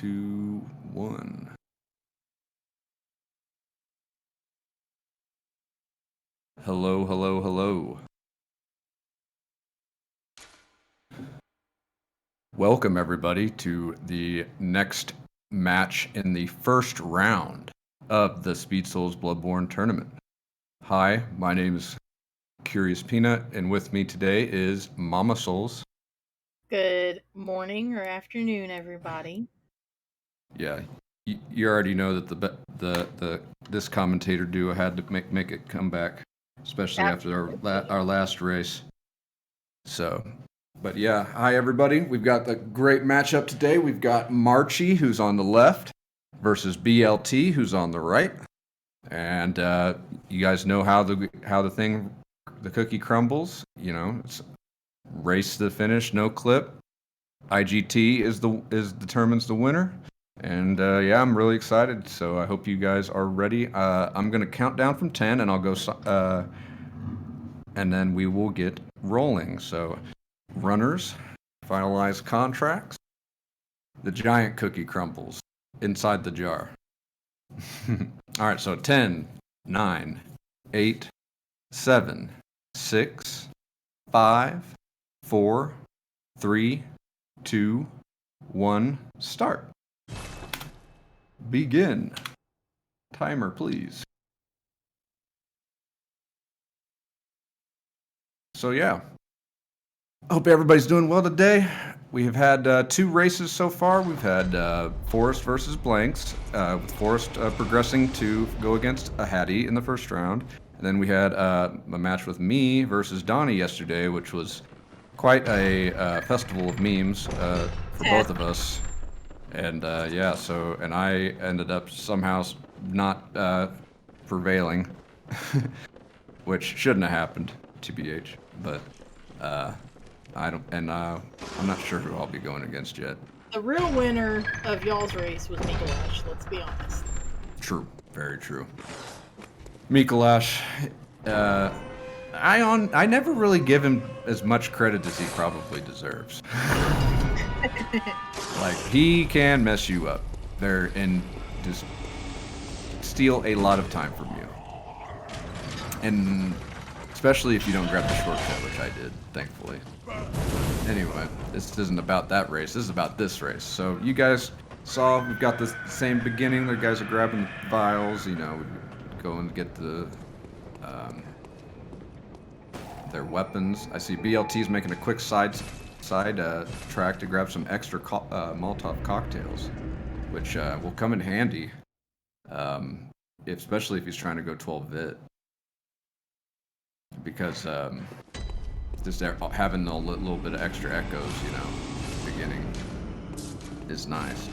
2, 1. Hello, hello, hello. Welcome, everybody, to the next match in the first round of the Speed Souls Bloodborne tournament. Hi, my name is Curious Peanut, and with me today is Mama Souls. Good morning or afternoon, everybody. Yeah, you already know that this commentator duo had to make a comeback, especially after our last race. So, but yeah, hi everybody. We've got the great matchup today. We've got Marchyy, who's on the left, versus BLT, who's on the right. And you guys know how the cookie crumbles. You know, it's race to the finish, no clip. IGT determines the winner. And yeah, I'm really excited. So I hope you guys are ready. I'm gonna count down from 10, and I'll go. And then we will get rolling. So, runners, finalize contracts. The giant cookie crumbles inside the jar. All right, so 10, 9, 8, 7, 6, 5, 4, 3, 2, 1, start. Begin. Timer, please. So yeah, hope everybody's doing well today. We have had 2 races so far. We've had Forrest versus Blanks, with Forrest progressing to go against a Hattie in the first round. And then we had a match with me versus Donnie yesterday, which was quite a festival of memes for both of us. And yeah, so, and I ended up somehow not prevailing, which shouldn't have happened, TBH. But I don't, and I'm not sure who I'll be going against yet. The real winner of y'all's race was Mikolash, let's be honest. True, very true. Mikolash, I never really give him as much credit as he probably deserves. Like, he can mess you up there and just steal a lot of time from you. And especially if you don't grab the shortcut, which I did, thankfully. Anyway, this isn't about that race. This is about this race. So you guys saw we've got the same beginning. The guys are grabbing the vials. You know, we go and get their weapons. I see BLT's making a quick side track to grab some extra Molotov cocktails, which will come in handy, especially if he's trying to go 12-bit. Because just having a little bit of extra echoes, you know, at the beginning is nice.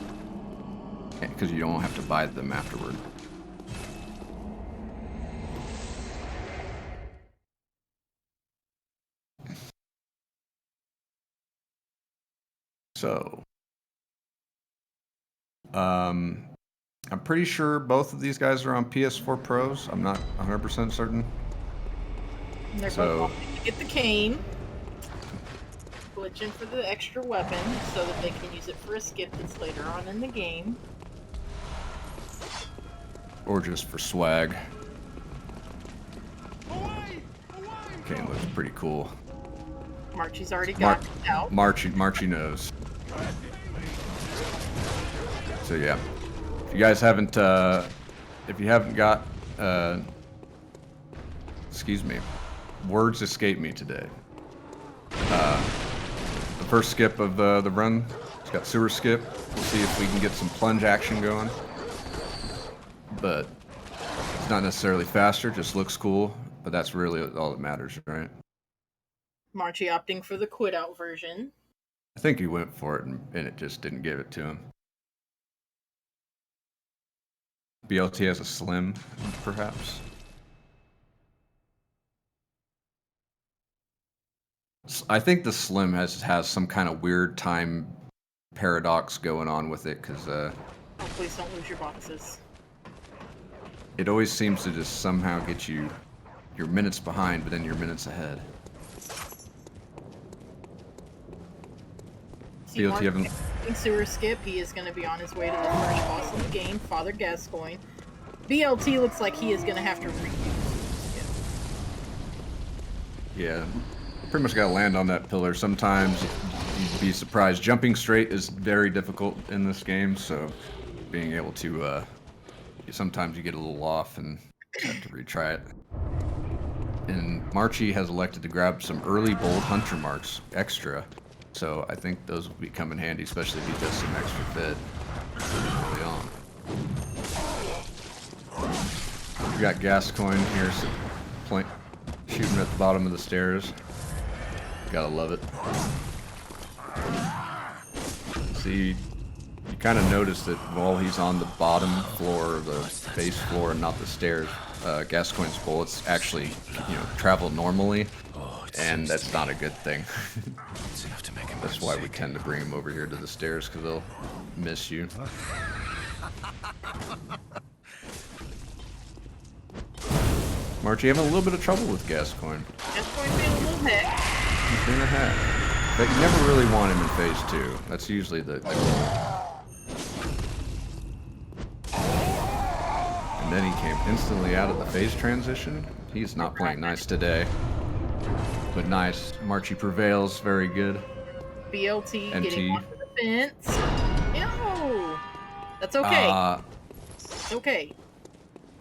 Because you don't have to buy them afterward. So, I'm pretty sure both of these guys are on PS4 Pros. I'm not 100% certain. And they're both to get the cane, glitching for the extra weapon so that they can use it for a skip that's later on in the game. Or just for swag. Cane looks pretty cool. Marchy's already got it out. Marchyy knows. So yeah, if you guys haven't, if you haven't got, excuse me, words escape me today. The first skip of the run, it's got sewer skip. We'll see if we can get some plunge action going. But it's not necessarily faster, just looks cool. But that's really all that matters, right? Marchyy opting for the quit out version. I think he went for it, and it just didn't give it to him. BLT has a slim, perhaps. I think the slim has some kind of weird time paradox going on with it, because oh, please don't lose your boxes. It always seems to just somehow get you your minutes behind, but then you're minutes ahead. BLT having jumping sewer skip. He is going to be on his way to the first boss of the game, Father Gascoigne. BLT looks like he is going to have to reuse skip. Yeah, pretty much got to land on that pillar. Sometimes you'd be surprised. Jumping straight is very difficult in this game, so being able to, sometimes you get a little off and have to retry it. And Marchyy has elected to grab some early bold hunter marks extra, so I think those will come in handy, especially if he does some extra fit early on. We got Gascoigne here, so shooting at the bottom of the stairs. Gotta love it. See, you kind of notice that while he's on the bottom floor, the base floor, and not the stairs, Gascoigne's bullets actually, travel normally, and that's not a good thing. That's why we tend to bring him over here to the stairs, because they'll miss you. Marchyy having a little bit of trouble with Gascoigne. Gascoigne being a little heck. He's been a hack. But you never really want him in phase 2. That's usually the goal. And then he came instantly out of the phase transition. He's not playing nice today. But nice. Marchyy prevails. Very good. BLT MT. getting onto the fence. Ew. That's okay. It's okay.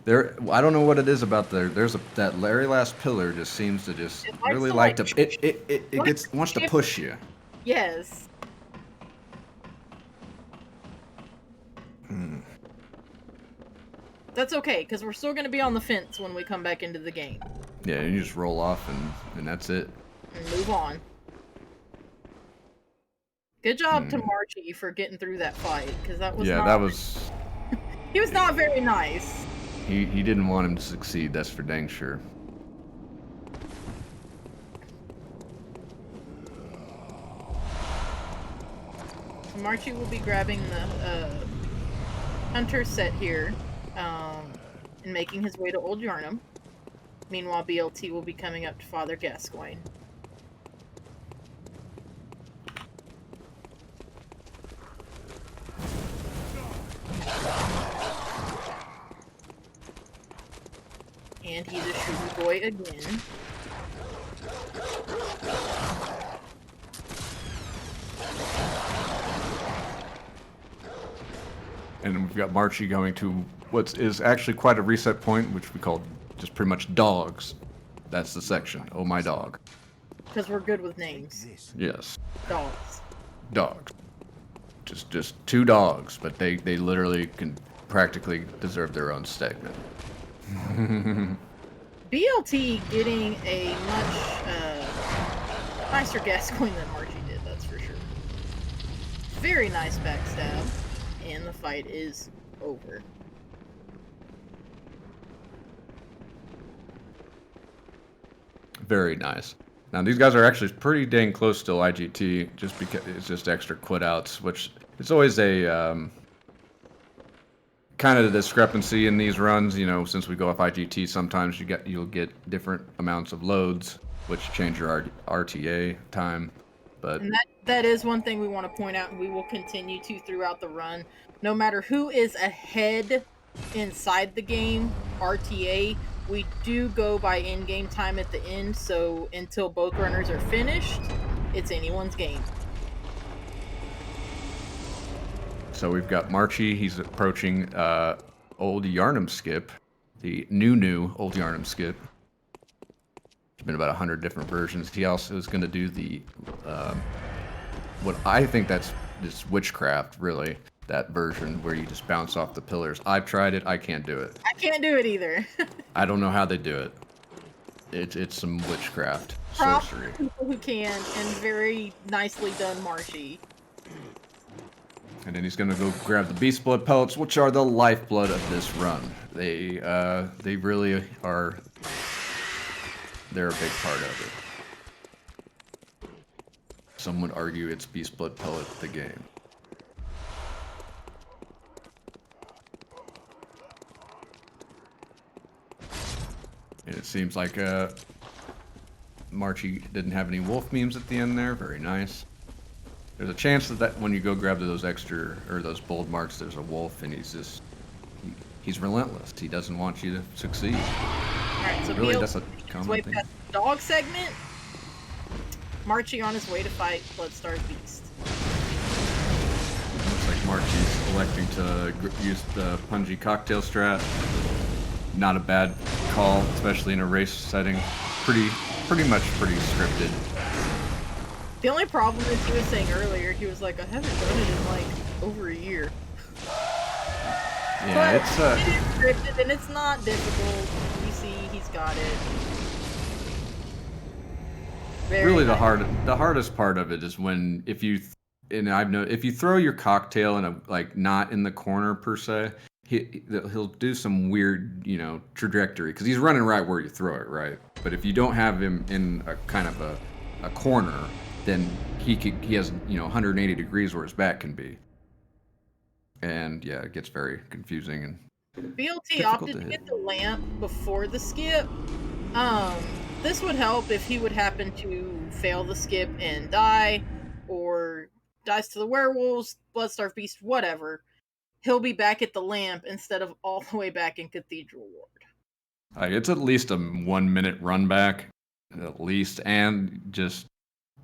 I don't know what it is about that very last pillar just seems to just really like to it wants to push you. Yes. That's okay, because we're still going to be on the fence when we come back into the game. Yeah, you just roll off and that's it. And move on. Good job to Marchyy for getting through that fight, because that was that was. He was not very nice. He didn't want him to succeed. That's for dang sure. So Marchyy will be grabbing the hunter set here, and making his way to Old Yarnum. Meanwhile, BLT will be coming up to Father Gascoigne. And he's a shooter boy again. And we've got Marchyy going to what is actually quite a reset point, which we call just pretty much dogs. That's the section. Oh, my dog. Because we're good with names. Yes. Dogs. Dogs. Just 2 dogs, but they literally can practically deserve their own segment. BLT getting a much nicer Gascoigne than Marchyy did, that's for sure. Very nice backstab, and the fight is over. Very nice. Now these guys are actually pretty dang close still IGT, just because it's just extra quit outs, which it's always a kind of the discrepancy in these runs. Since we go off IGT, sometimes you'll get different amounts of loads, which change your RTA time. But And that is one thing we want to point out, and we will continue to throughout the run. No matter who is ahead inside the game, RTA, we do go by in-game time at the end, so until both runners are finished, it's anyone's game. So we've got Marchyy. He's approaching Old Yarnum Skip, the new Old Yarnum Skip. There's been about 100 different versions. He also is going to do the what I think that's just witchcraft, really. That version where you just bounce off the pillars. I've tried it. I can't do it. I can't do it either. I don't know how they do it. It's some witchcraft, Props sorcery. to people who can, and very nicely done, Marchyy. And then he's gonna go grab the beast blood pellets, which are the lifeblood of this run. They really are. They're a big part of it. Some would argue it's beast blood pellet the game. And it seems like Marchyy didn't have any wolf memes at the end there. Very nice. there's a chance that when you go grab those extra or those bold marks, there's a wolf, and he's relentless. He doesn't want you to succeed. All right, so Really, BLT that's a his way common thing. past the dog segment. Marchyy on his way to fight Bloodstar's Beast. Looks like Marchy's electing to use the Punji cocktail strat. Not a bad call, especially in a race setting. Pretty much scripted. The only problem is he was saying earlier, he was like, I haven't done it in like over a year. Yeah, but it's it is scripted and it's not difficult. You see, he's got it. Really the hardest part of it is when if you throw your cocktail in a like not in the corner per se, he'll do some weird trajectory because he's running right where you throw it, right? But if you don't have him in a kind of a corner, then he has 180 degrees where his back can be, and yeah, it gets very confusing and BLT opted to get the lamp before the skip. This would help if he would happen to fail the skip and die, or dies to the werewolves, Bloodstarved Beast, whatever. He'll be back at the lamp instead of all the way back in Cathedral Ward. It's at least a 1 minute run back, at least, and just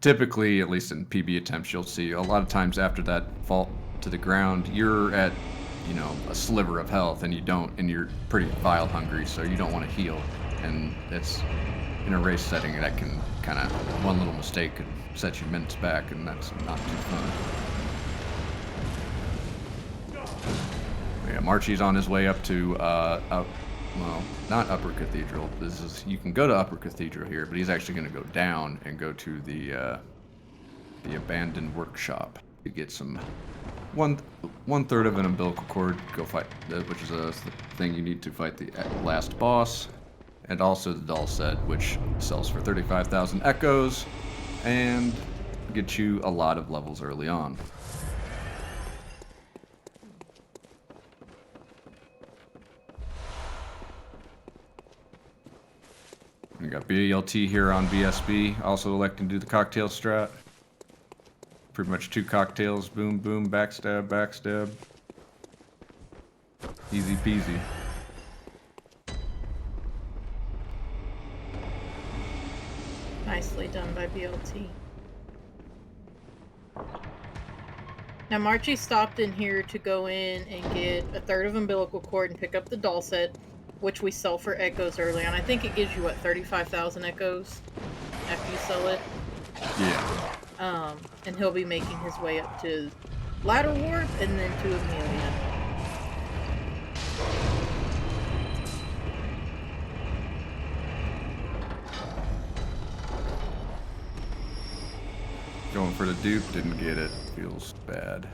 typically, at least in PB attempts, you'll see a lot of times after that fall to the ground, you're at a sliver of health, and you're pretty vile hungry, so you don't want to heal, and it's in a race setting that can kind of one little mistake could set you minutes back, and that's not too fun. Yeah, Marchy's on his way up to well, not Upper Cathedral. You can go to Upper Cathedral here, but he's actually going to go down and go to the abandoned workshop to get some one third of an umbilical cord. Go fight, which is a thing you need to fight the last boss, and also the doll set, which sells for 35,000 echoes and gets you a lot of levels early on. We got BLT here on BSB, also electing to do the cocktail strat. Pretty much 2 cocktails, boom, boom, backstab, backstab. Easy peasy. Nicely done by BLT. Now Marchyy stopped in here to go in and get a third of umbilical cord and pick up the doll set, which we sell for echoes early on. I think it gives you, what, 35,000 echoes after you sell it? Yeah. And he'll be making his way up to Ladder Warp and then to Amelia. Going for the dupe, didn't get it. Feels bad.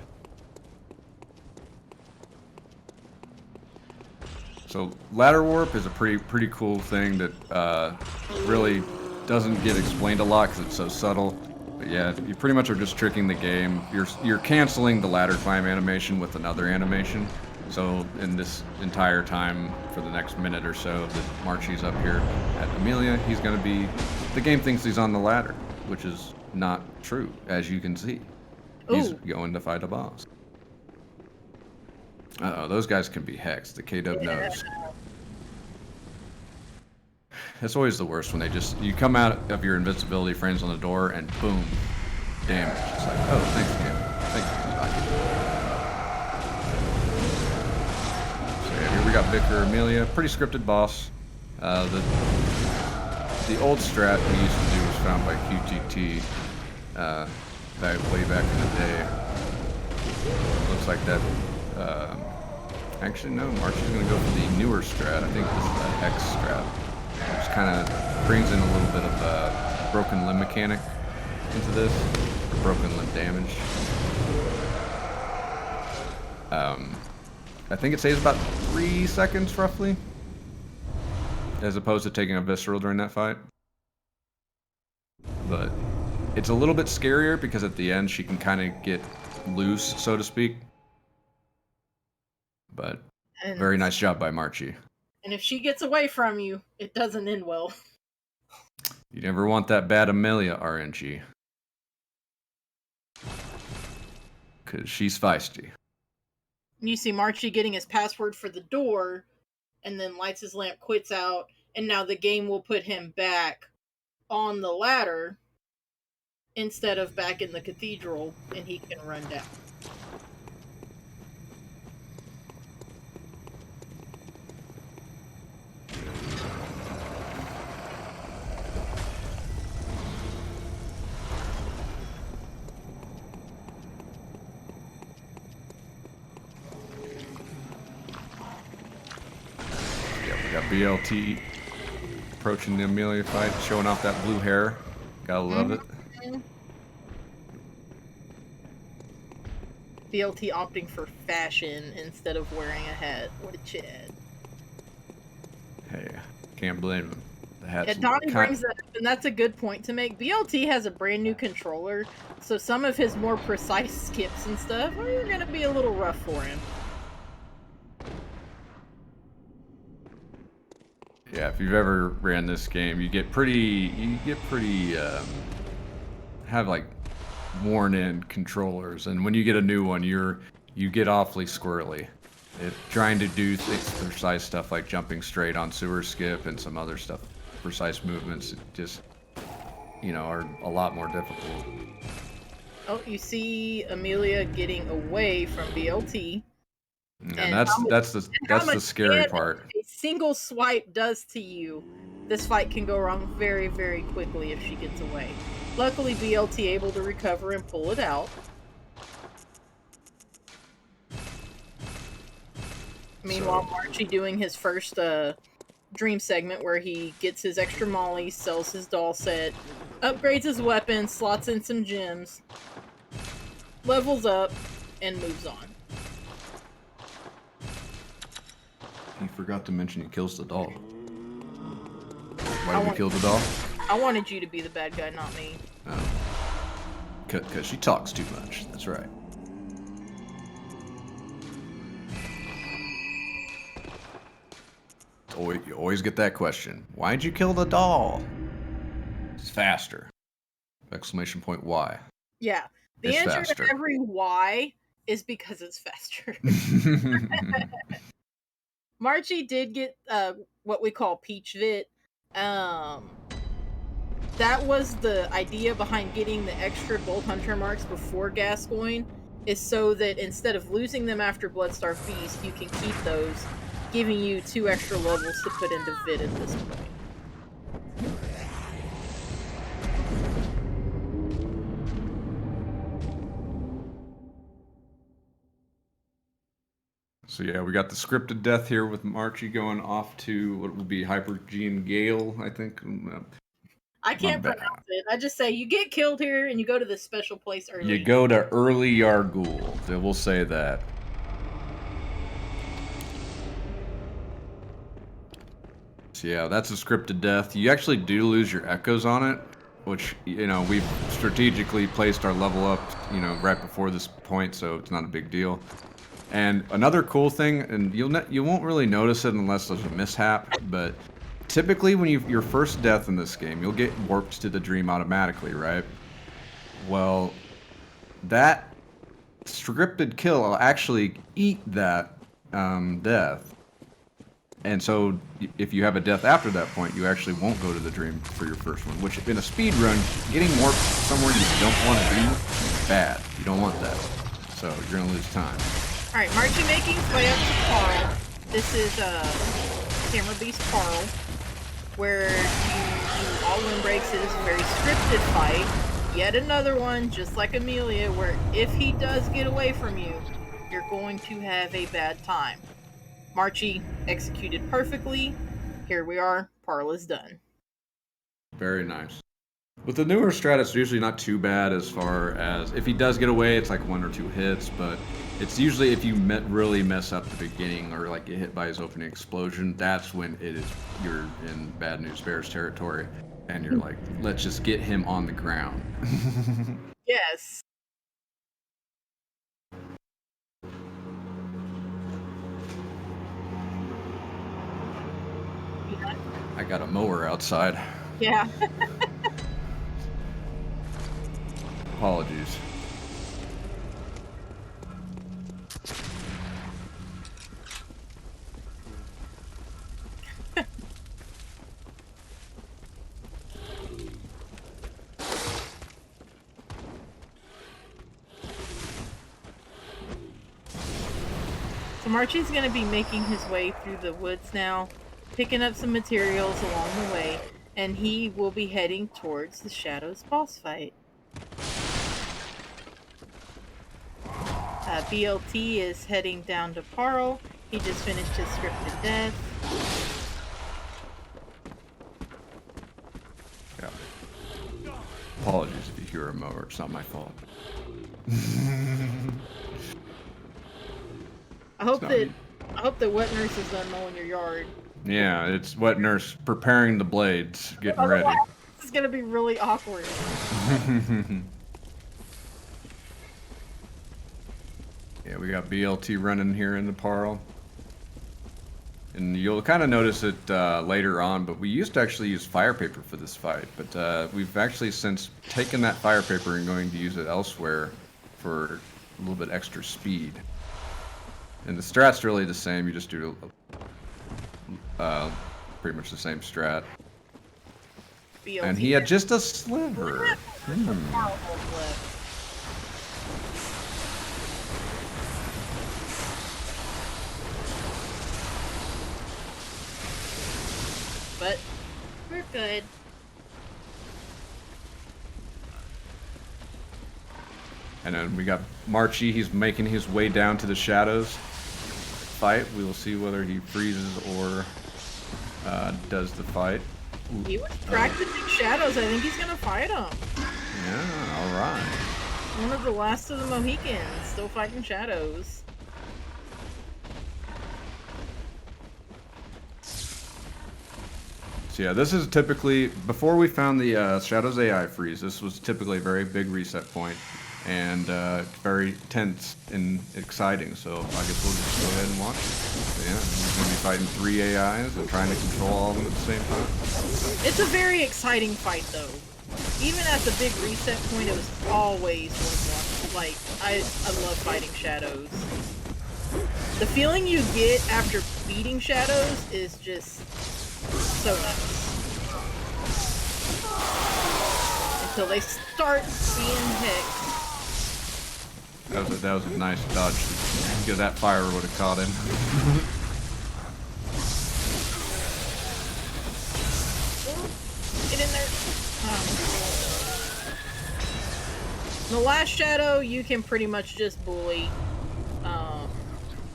So ladder warp is a pretty cool thing that really doesn't get explained a lot because it's so subtle. But yeah, you pretty much are just tricking the game. You're canceling the ladder climb animation with another animation. So in this entire time, for the next minute or so that Marchy's up here at Amelia, he's going to be... The game thinks he's on the ladder, which is not true, as you can see. He's going to fight a boss. Uh-oh, those guys can be hexed. The K-Dub knows. That's always the worst when you come out of your invincibility frames on the door and boom, damage. It's like, oh, thanks, game. Thanks. So yeah, here we got Vicar Amelia, pretty scripted boss. The old strat we used to do was found by QTT way back in the day. Looks like that. Actually, no, Marchy's going to go for the newer strat. I think this is the Hex strat, which kind of brings in a little bit of a broken limb mechanic into this, or broken limb damage. I think it saves about 3 seconds, roughly, as opposed to taking a visceral during that fight. But it's a little bit scarier because at the end she can kind of get loose, so to speak. But very nice job by Marchyy. And if she gets away from you, it doesn't end well. You never want that bad Amelia RNG. because she's feisty. You see Marchyy getting his password for the door, and then lights his lamp, quits out, and now the game will put him back on the ladder instead of back in the cathedral, and he can run down. Got BLT approaching the Amelia fight, showing off that blue hair. Gotta love it. BLT opting for fashion instead of wearing a hat. What a Chad. Hey, can't blame him. The hat's Yeah, Donnie brings that up, and that's a good point to make. BLT has a brand new controller, so some of his more precise skips and stuff are going to be a little rough for him. Yeah, if you've ever ran this game, you get pretty, have like worn-in controllers, and when you get a new one, you get awfully squirrely. Trying to do precise stuff like jumping straight on sewer skip and some other stuff, precise movements, just are a lot more difficult. Oh, you see Amelia getting away from BLT. And that's the scary part. A single swipe does to you. This fight can go wrong very, very quickly if she gets away. Luckily, BLT able to recover and pull it out. Meanwhile, Marchyy doing his first dream segment where he gets his extra molly, sells his doll set, upgrades his weapon, slots in some gems, levels up, and moves on. He forgot to mention he kills the doll. Why did he kill the doll? I wanted you to be the bad guy, not me. Oh. Because she talks too much. That's right. You always get that question. Why'd you kill the doll? It's faster. Exclamation point, why? Yeah. The answer to every why is because it's faster. Marchyy did get what we call Peach Vit. That was the idea behind getting the extra gold hunter marks before Gascoigne, is so that instead of losing them after Bloodstarved Beast, you can keep those, giving you 2 extra levels to put into Vit at this point. So yeah, we got the scripted death here with Marchyy going off to what will be Hypergene Gale, I think. I can't pronounce it. I just say you get killed here and you go to this special place early. You go to early Yargul. We'll say that. So yeah, that's a scripted death. You actually do lose your echoes on it, which, we've strategically placed our level up, right before this point, so it's not a big deal. And another cool thing, and you won't really notice it unless there's a mishap, but typically when your first death in this game, you'll get warped to the dream automatically, right? Well, that scripted kill will actually eat that death. And so if you have a death after that point, you actually won't go to the dream for your first one, which in a speed run, getting warped somewhere you don't want to be is bad. You don't want that. So you're going to lose time. Alright, Marchyy making his way up to Carl. This is Camera Beast Carl, where you do all windbreaks. It is a very scripted fight. Yet another one, just like Amelia, where if he does get away from you, you're going to have a bad time. Marchyy executed perfectly. Here we are. Parl is done. Very nice. With the newer strat, it's usually not too bad as far as if he does get away, it's like 1 or 2 hits, but it's usually if you really mess up the beginning or like get hit by his opening explosion, that's when you're in Bad News Bears territory, and you're like, let's just get him on the ground. Yes. I got a mower outside. Yeah. Apologies. So Marchy's going to be making his way through the woods now, picking up some materials along the way, and he will be heading towards the Shadows boss fight. BLT is heading down to Parle. He just finished his scripted death. Yeah. Apologies if you hear a mower. It's not my fault. I hope that Wet Nurse is done mowing your yard. Yeah, it's Wet Nurse preparing the blades, getting ready. This is gonna be really awkward. Yeah, we got BLT running here in the Parle. And you'll kind of notice it later on, but we used to actually use fire paper for this fight. But we've actually since taken that fire paper and going to use it elsewhere for a little bit extra speed. And the strat's really the same, you just do pretty much the same strat. BLT And he had just a sliver. But we're good. And then we got Marchyy, he's making his way down to the Shadows fight. We will see whether he freezes or does the fight. He was practicing Shadows. I think he's gonna fight him. Yeah, alright. One of the last of the Mohicans, still fighting Shadows. So yeah, this is typically, before we found the Shadows AI freeze, this was typically a very big reset point and very tense and exciting, so I guess we'll just go ahead and watch it. So yeah, he's going to be fighting 3 AIs and trying to control all of them at the same time. It's a very exciting fight though. Even at the big reset point, it was always one. Like, I love fighting Shadows. The feeling you get after beating Shadows is just so nice. Until they start being hexed. That was a nice dodge, because that fire would have caught him. Get in there. The last Shadow, you can pretty much just bully.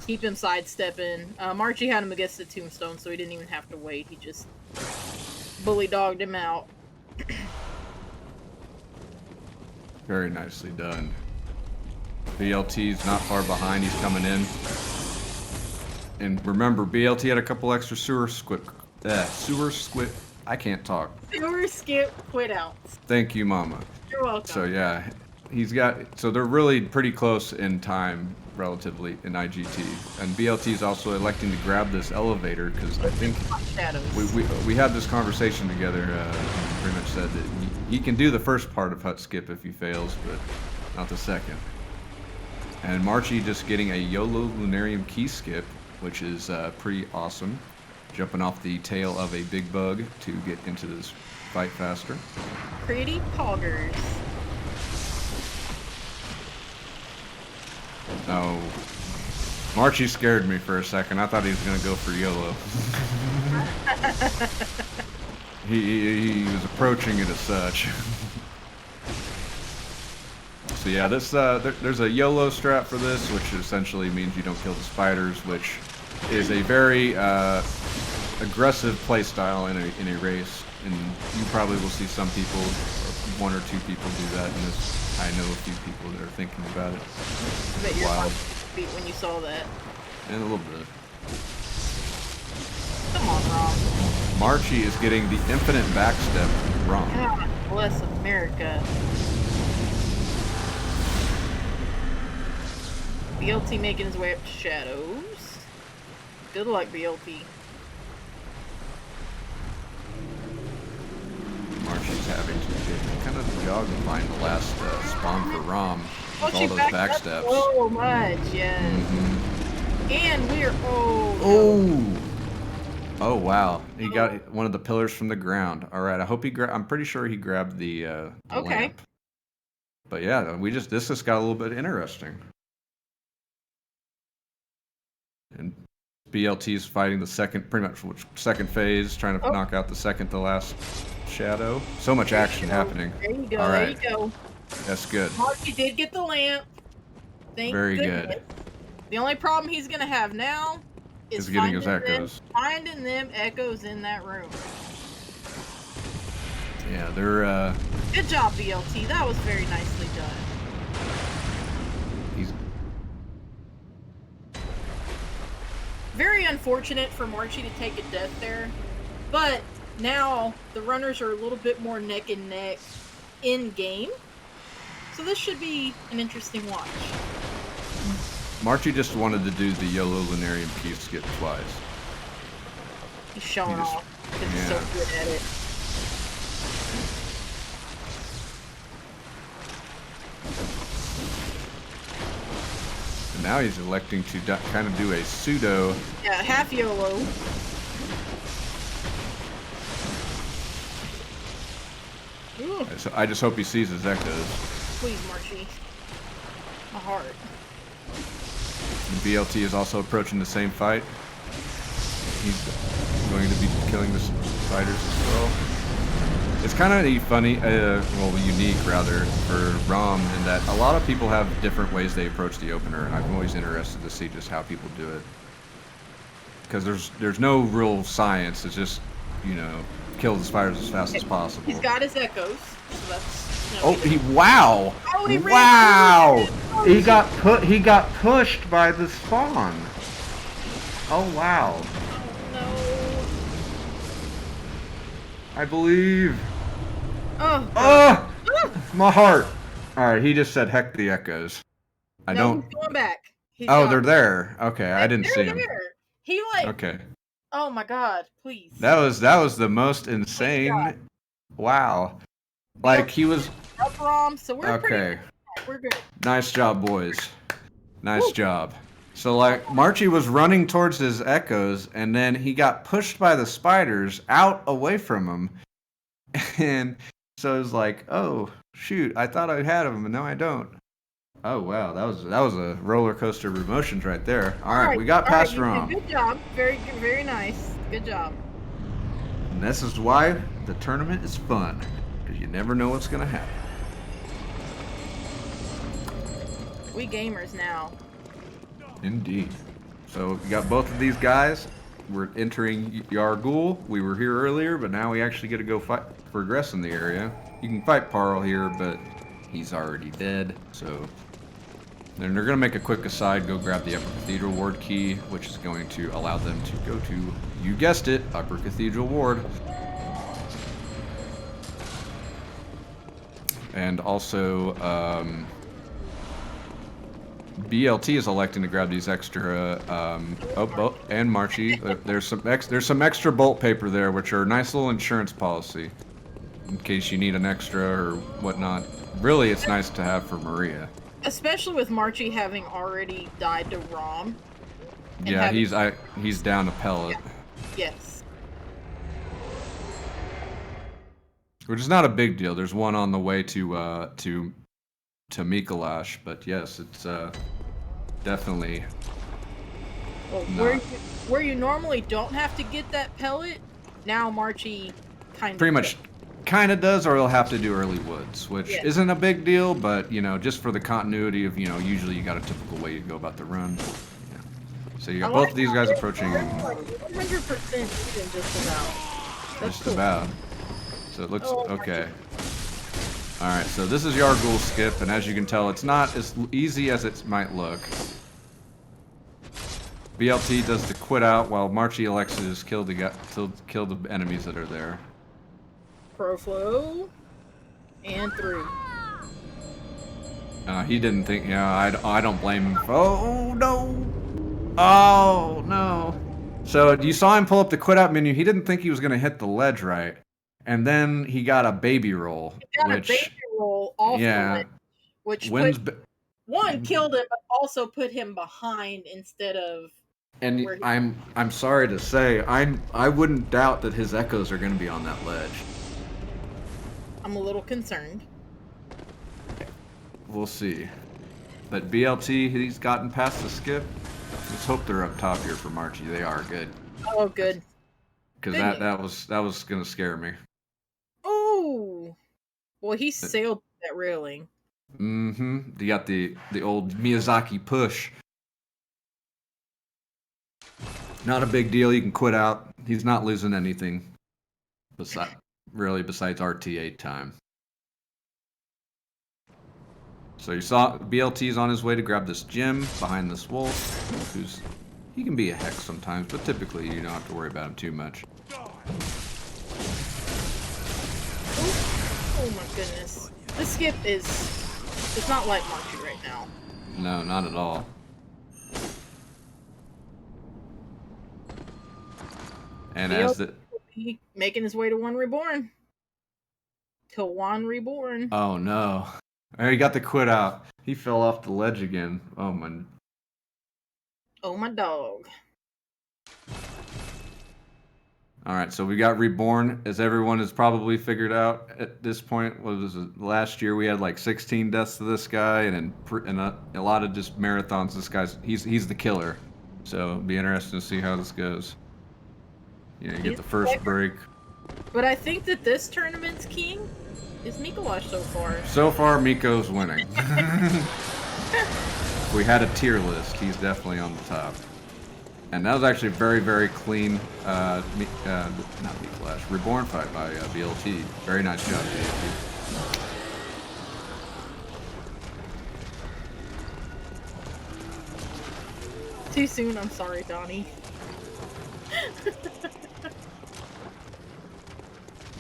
Keep him sidestepping. Marchyy had him against the tombstone, so he didn't even have to wait. He just bully dogged him out. Very nicely done. BLT's not far behind, he's coming in. And remember, BLT had a couple extra sewer skip, I can't talk. Sewer skip quit outs. Thank you, Mama. You're welcome. So yeah, so they're really pretty close in time, relatively, in IGT. And BLT is also electing to grab this elevator, because I think we had this conversation together, pretty much said that he can do the first part of hut skip if he fails, but not the second. And Marchyy just getting a YOLO Lunarium key skip, which is pretty awesome. Jumping off the tail of a big bug to get into this fight faster. Pretty poggers. Oh, Marchyy scared me for a second. I thought he was going to go for YOLO. he was approaching it as such. So yeah, this there's a YOLO strat for this, which essentially means you don't kill the spiders, which is a very aggressive playstyle in a race, and you probably will see some people, or 1 or 2 people do that. And I know a few people that are thinking about it. I bet you're beat when you saw that. And a little bit. Come on, Rom. Marchyy is getting the infinite backstep wrong. God bless America. BLT making his way up to Shadows. Good luck, BLT. Marchy's having to kind of jog and find the last spawn for Rom with all those backsteps. So much, yes. And we're Oh wow! He got one of the pillars from the ground. All right, I hope I'm pretty sure he grabbed the lamp. But yeah, this just got a little bit interesting. And BLT's fighting the pretty much second phase, trying to knock out the second to last shadow. So much action happening. There you go. All right. There you go. That's good. Marchyy did get the lamp. Thank Very goodness. good. The only problem he's gonna have now is getting his echoes. Finding them echoes in that room. Yeah, they're. Good job, BLT. That was very nicely done. He's very unfortunate for Marchyy to take a death there, but now the runners are a little bit more neck and neck in game, so this should be an interesting watch. Marchyy just wanted to do the YOLO Lunarian Peace skip twice. He's showing off because he's so good at it. And now he's electing to kind of do a pseudo. Yeah, half YOLO. Ooh. So I just hope he sees his echoes. Please, Marchyy. My heart. And BLT is also approaching the same fight. He's going to be killing the spiders as well. It's kind of funny, unique rather, for ROM in that a lot of people have different ways they approach the opener, and I'm always interested to see just how people do it. Because there's no real science. It's just, kill the spiders as fast as possible. He's got his echoes, so that's. Wow! Oh, he wow! He got pushed by the spawn. Oh wow! No. I believe. Oh. My heart. All right, he just said heck the echoes. I don't. He's going back. They're there. Okay, I didn't see him. He Okay. Oh my God! Please. That was the most insane. Wow. Like he was. Up, ROM, so we're okay. We're good. Nice job, boys. Nice job. So like Marchyy was running towards his echoes, and then he got pushed by the spiders out away from him, and so it was like, oh shoot, I thought I had him, and now I don't. Oh wow, that was a roller coaster of emotions right there. All right, we got past ROM. Good job. Very good. Very nice. Good job. And this is why the tournament is fun, because you never know what's gonna happen. We gamers now. Indeed. So we got both of these guys. We're entering Yargul. We were here earlier, but now we actually get to go fight progress in the area. You can fight Parl here, but he's already dead. So then they're gonna make a quick aside, go grab the Upper Cathedral Ward key, which is going to allow them to go to, you guessed it, Upper Cathedral Ward. And also, BLT is electing to grab these extra, and Marchyy. There's some extra bolt paper there, which are a nice little insurance policy, in case you need an extra or whatnot. Really, it's nice to have for Maria. Especially with Marchyy having already died to ROM. Yeah, he's down a pellet. Yes. Which is not a big deal. There's one on the way to Mikolash, but yes, it's definitely. Well, where you normally don't have to get that pellet, now Marchyy kind of does, or he'll have to do early woods, which isn't a big deal, but just for the continuity of usually you got a typical way you go about the run. Yeah. So you got both of these guys approaching. 100% even just about. That's just cool. about. So it looks okay. Alright, so this is Yargul skip, and as you can tell, it's not as easy as it might look. BLT does the quit out, while Marchyy elects to just kill the enemies that are there. Pro flow, and through. He didn't think, I don't blame him. Oh, no! Oh, no! So, you saw him pull up the quit out menu, he didn't think he was going to hit the ledge right. And then he got a baby roll, off the ledge, which killed him, but also put him behind instead of. And I'm sorry to say, I wouldn't doubt that his echoes are going to be on that ledge. I'm a little concerned. We'll see. But BLT, he's gotten past the skip. Let's hope they're up top here for Marchyy. They are good. Oh, good. Because that was gonna scare me. Oh, well, he sailed that railing. Mm-hmm. You got the old Miyazaki push. Not a big deal. You can quit out. He's not losing anything. Besides RTA time. So you saw BLT's on his way to grab this gem behind this wolf, he can be a hex sometimes, but typically you don't have to worry about him too much. Oh my goodness. The skip it's not like Marchyy right now. No, not at all. And as the making his way to One Reborn. To One Reborn. Oh no. He got the quit out. He fell off the ledge again. Oh my. Oh my dog. Alright, so we got Reborn, as everyone has probably figured out at this point. What was it? Last year we had like 16 deaths to this guy, and a lot of just marathons. This guy's he's the killer. So it'll be interesting to see how this goes. You get the first break. But I think that this tournament's king is Mikolash so far. So far, Miko's winning. If we had a tier list, he's definitely on the top. And that was actually a very, very clean, not Mikolash, Reborn fight by BLT. Very nice job, BLT. Too soon, I'm sorry, Donnie.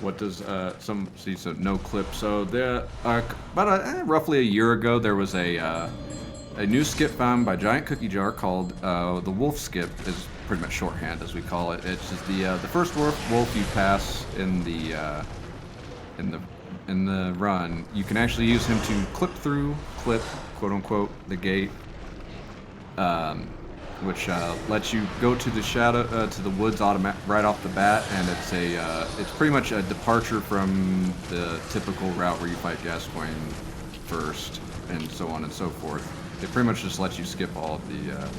What does so no clip? So there, about roughly a year ago, there was a new skip found by Giant Cookie Jar called the Wolf Skip. Is pretty much shorthand as we call it. It's just the first wolf you pass in the run. You can actually use him to clip, quote unquote, the gate. Which lets you go to the shadow, to the woods right off the bat, and it's pretty much a departure from the typical route where you fight Gascoigne first, and so on and so forth. It pretty much just lets you skip all of the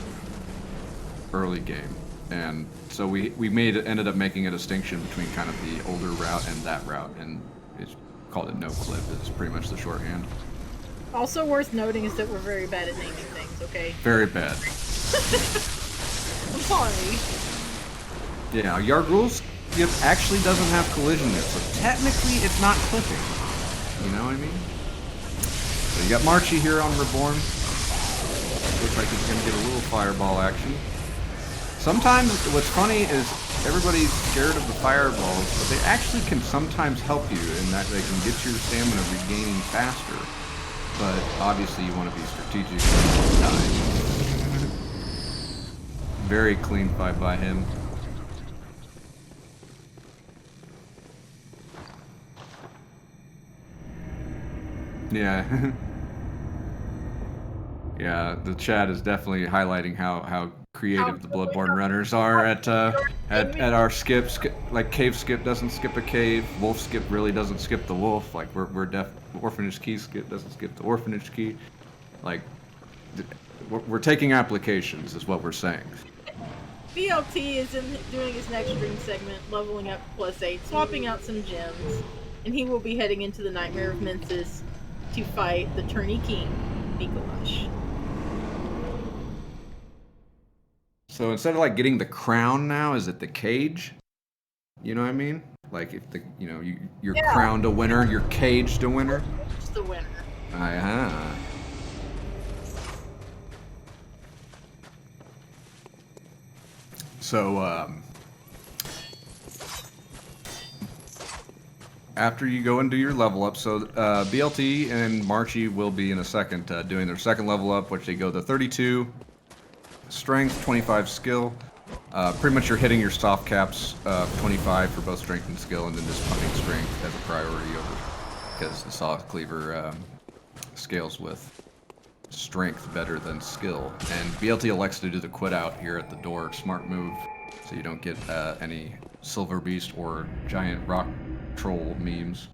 early game, and so we ended up making a distinction between kind of the older route and that route, and it's called it no clip. It's pretty much the shorthand. Also worth noting is that we're very bad at naming things. Okay. Very bad. I'm sorry. Yeah, Yargul's skip actually doesn't have collision there, so technically it's not clipping. You know what I mean? So you got Marchyy here on Reborn. Looks like he's gonna get a little fireball action. Sometimes what's funny is everybody's scared of the fireballs, but they actually can sometimes help you in that they can get your stamina regaining faster. But obviously you want to be strategic and die. Very clean fight by him. Yeah. Yeah, the chat is definitely highlighting how creative the Bloodborne runners are at our skips. Like Cave Skip doesn't skip a cave, Wolf Skip really doesn't skip the wolf. Like Orphanage Key Skip doesn't skip the Orphanage Key. Like we're taking applications, is what we're saying. BLT is doing his next stream segment, leveling up +8, swapping out some gems, and he will be heading into the Nightmare of Mensis to fight the Tourney King, Mikolash. So instead of like getting the crown now, is it the cage? You know what I mean? Like if you're crowned a winner, you're caged a winner. It's the winner. Uh-huh. So after you go and do your level up, so BLT and Marchyy will be in a second doing their second level up, which they go to 32 strength, 25 skill. Pretty much you're hitting your soft caps, 25 for both strength and skill, and then just pumping strength as a priority over, because the Saw Cleaver scales with strength better than skill. And BLT elects to do the quit out here at the door. Smart move, so you don't get any Silver Beast or giant rock troll memes.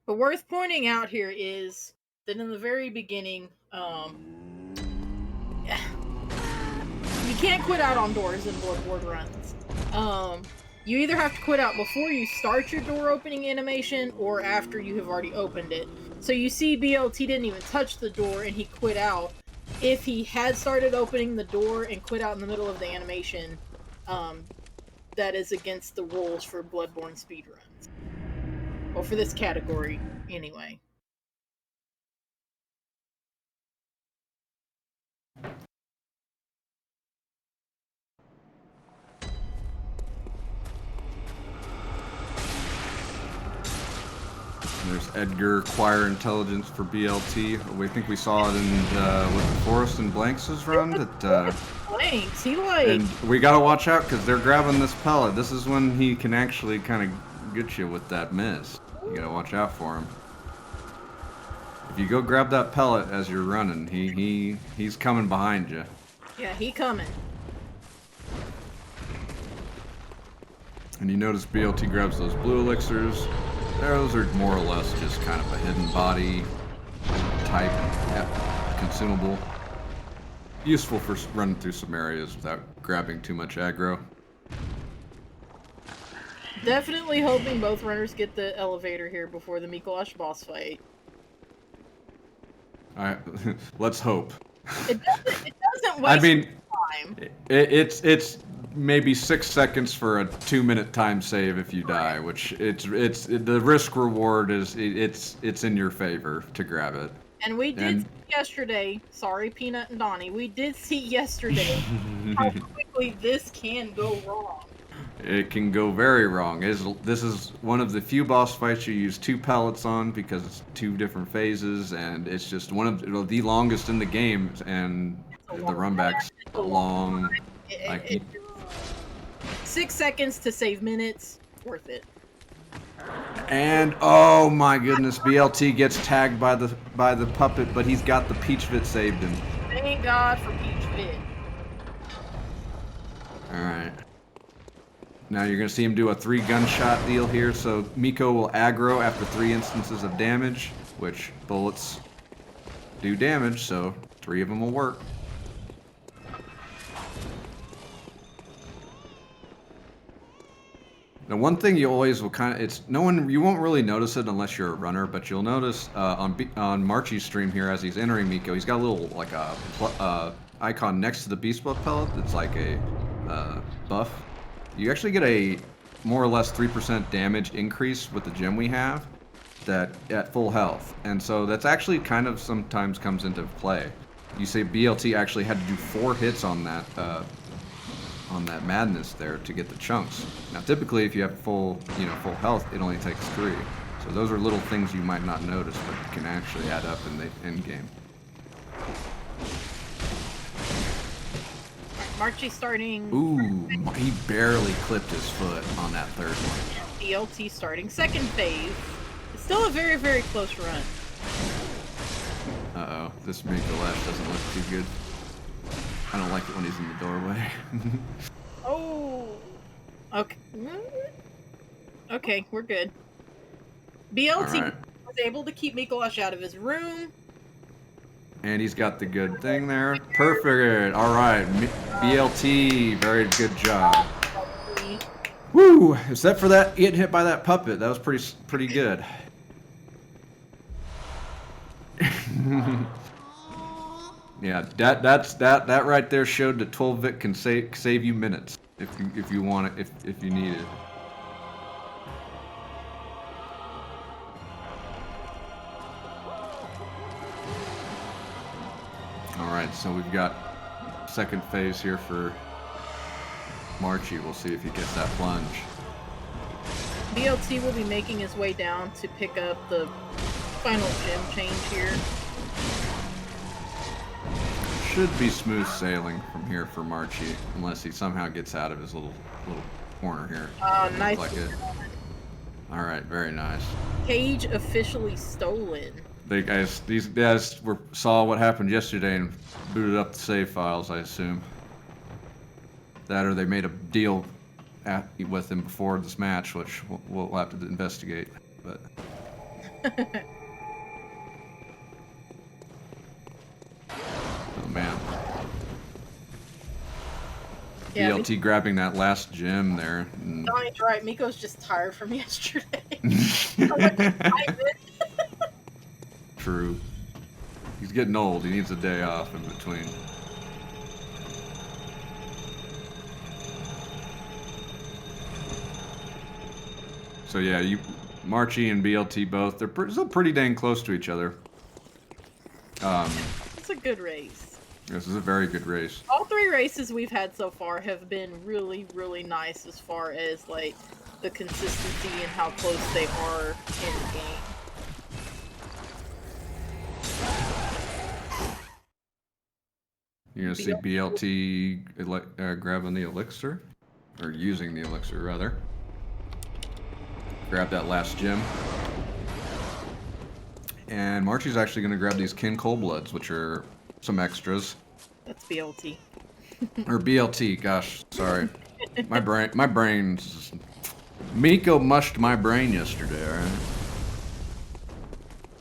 But worth pointing out here is that in the very beginning You can't quit out on doors in Bloodborne runs. You either have to quit out before you start your door opening animation or after you have already opened it. So you see BLT didn't even touch the door and he quit out. If he had started opening the door and quit out in the middle of the animation, that is against the rules for Bloodborne speedruns. Well, for this category, anyway. There's Edgar acquire intelligence for BLT. We think we saw it in with Forrest and Blanks' run. Blanks, he like. And we gotta watch out because they're grabbing this pellet. This is when he can actually kind of get you with that miss. You gotta watch out for him. If you go grab that pellet as you're running, he's coming behind you. Yeah, he coming. And you notice BLT grabs those blue elixirs. Those are more or less just kind of a hidden body type consumable. Useful for running through some areas without grabbing too much aggro. Definitely hoping both runners get the elevator here before the Mikolash boss fight. Let's hope. It doesn't waste time. It's maybe 6 seconds for a 2-minute time save if you die, which it's the risk reward is it's in your favor to grab it. And we did see yesterday, sorry Peanut and Donnie, we did see yesterday how quickly this can go wrong. It can go very wrong. This is one of the few boss fights you use 2 pellets on because it's 2 different phases, and it's just one of the longest in the game, and the run back's long. 6 seconds to save minutes, worth it. And oh my goodness, BLT gets tagged by the puppet, but he's got the Peach Fit saved him. Thank God for Peach Fit. All right. Now you're gonna see him do a 3 gunshot deal here. So Miko will aggro after 3 instances of damage, which bullets do damage. So 3 of them will work. Now, one thing you always will you won't really notice it unless you're a runner, but you'll notice on Marchy's stream here as he's entering Miko, he's got a little like a icon next to the Beast Buff pellet that's like a buff. You actually get a more or less 3% damage increase with the gem we have that at full health, and so that's actually kind of sometimes comes into play. You say BLT actually had to do 4 hits on that madness there to get the chunks. Now typically if you have full health, it only takes 3. So those are little things you might not notice but can actually add up in the end game. Marchyy starting. Ooh, he barely clipped his foot on that 3rd one. BLT starting 2nd phase. It's still a very, very close run. Uh-oh, this Mikolash doesn't look too good. I don't like it when he's in the doorway. Oh. Okay. Okay, we're good. BLT was able to keep Mikolash out of his room. And he's got the good thing there. Perfect. All right, BLT, very good job. Woo! Except for that getting hit by that puppet, that was pretty good. Yeah, that right there showed that 12-bit can save you minutes if you want it, if you need it. All right, so we've got 2nd phase here for Marchyy. We'll see if he gets that plunge. BLT will be making his way down to pick up the final gem change here. Should be smooth sailing from here for Marchyy, unless he somehow gets out of his little corner here. Nice. Like it. All right, very nice. Cage officially stolen. These guys saw what happened yesterday and booted up the save files, I assume. That or they made a deal with him before this match, which we'll have to investigate. But man. Yeah, BLT grabbing that last gem there. Donnie's right. Miko's just tired from yesterday. Like, True. He's getting old. He needs a day off in between. So yeah, Marchyy and BLT both, they're still pretty dang close to each other. it's a good race. This is a very good race. All 3 races we've had so far have been really, really nice as far as like the consistency and how close they are in the game. You're gonna see BLT grabbing the elixir, or using the elixir rather. Grab that last gem. And Marchy's actually gonna grab these Kin Cold Bloods, which are some extras. That's BLT. Or BLT, gosh, sorry. My brain's... Miko mushed my brain yesterday, alright?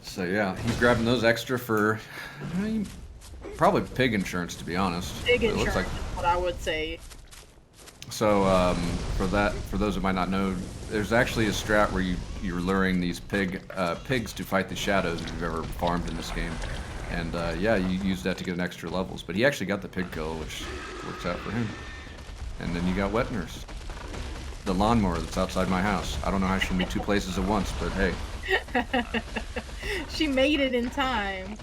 So yeah, he's grabbing those extra for... probably pig insurance, to be honest. Pig It insurance looks like... is what I would say. So, for those who might not know, there's actually a strat where you're luring these pigs to fight the shadows if you've ever farmed in this game. And yeah, you use that to get an extra levels. But he actually got the pig kill, which works out for him. And then you got Wet Nurse. The lawnmower that's outside my house. I don't know how she can be 2 places at once, but hey. She made it in time.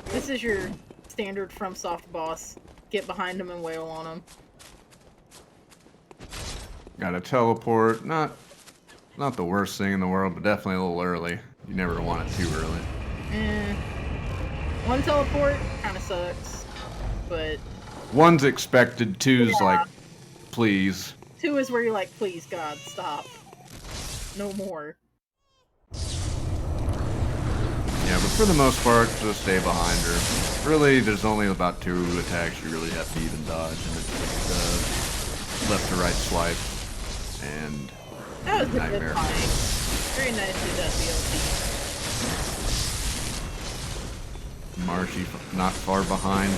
This is your standard FromSoft boss. Get behind him and wail on him. Got a teleport. Not the worst thing in the world, but definitely a little early. You never want it too early. One teleport kind of sucks, but... One's expected, two's like, please. 2 is where you're like, please, God, stop. No more. Yeah, but for the most part, just stay behind her. Really, there's only about 2 attacks you really have to even dodge, and it's just left to right swipe and That was a nightmare. good fight. Very nicely done, BLT. Marchyy not far behind.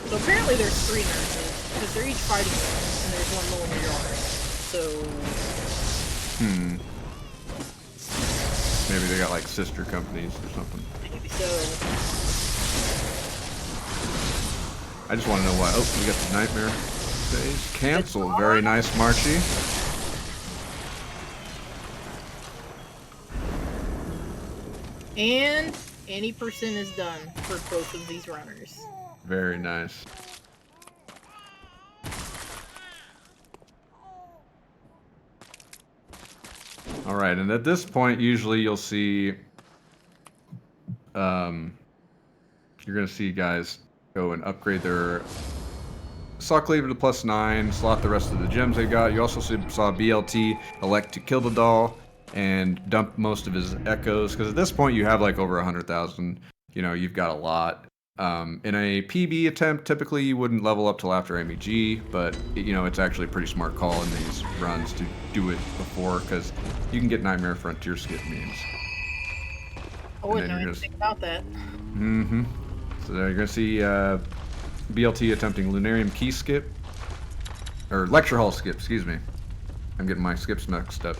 So apparently there's 3 nurses, because they're each fighting nurse, and there's 1 millimeter already. So... Maybe they got like sister companies or something. maybe so. I just want to know why. Oh, we got the nightmare phase. Cancel. Very nice, Marchyy. And any percent is done for both of these runners. Very nice. Alright, and at this point, usually you'll see... you're going to see guys go and upgrade their Saw Cleaver to +9, slot the rest of the gems they got. You also saw BLT elect to kill the doll and dump most of his echoes, because at this point you have like over 100,000. You know, you've got a lot. In a PB attempt, typically you wouldn't level up till after MEG, but you know, it's actually a pretty smart call in these runs to do it before, because you can get Nightmare Frontier skip means. I wouldn't know anything about that. Mm-hmm. So there you're going to see BLT attempting Lunarium Key skip, or Lecture Hall skip, excuse me. I'm getting my skips mixed up.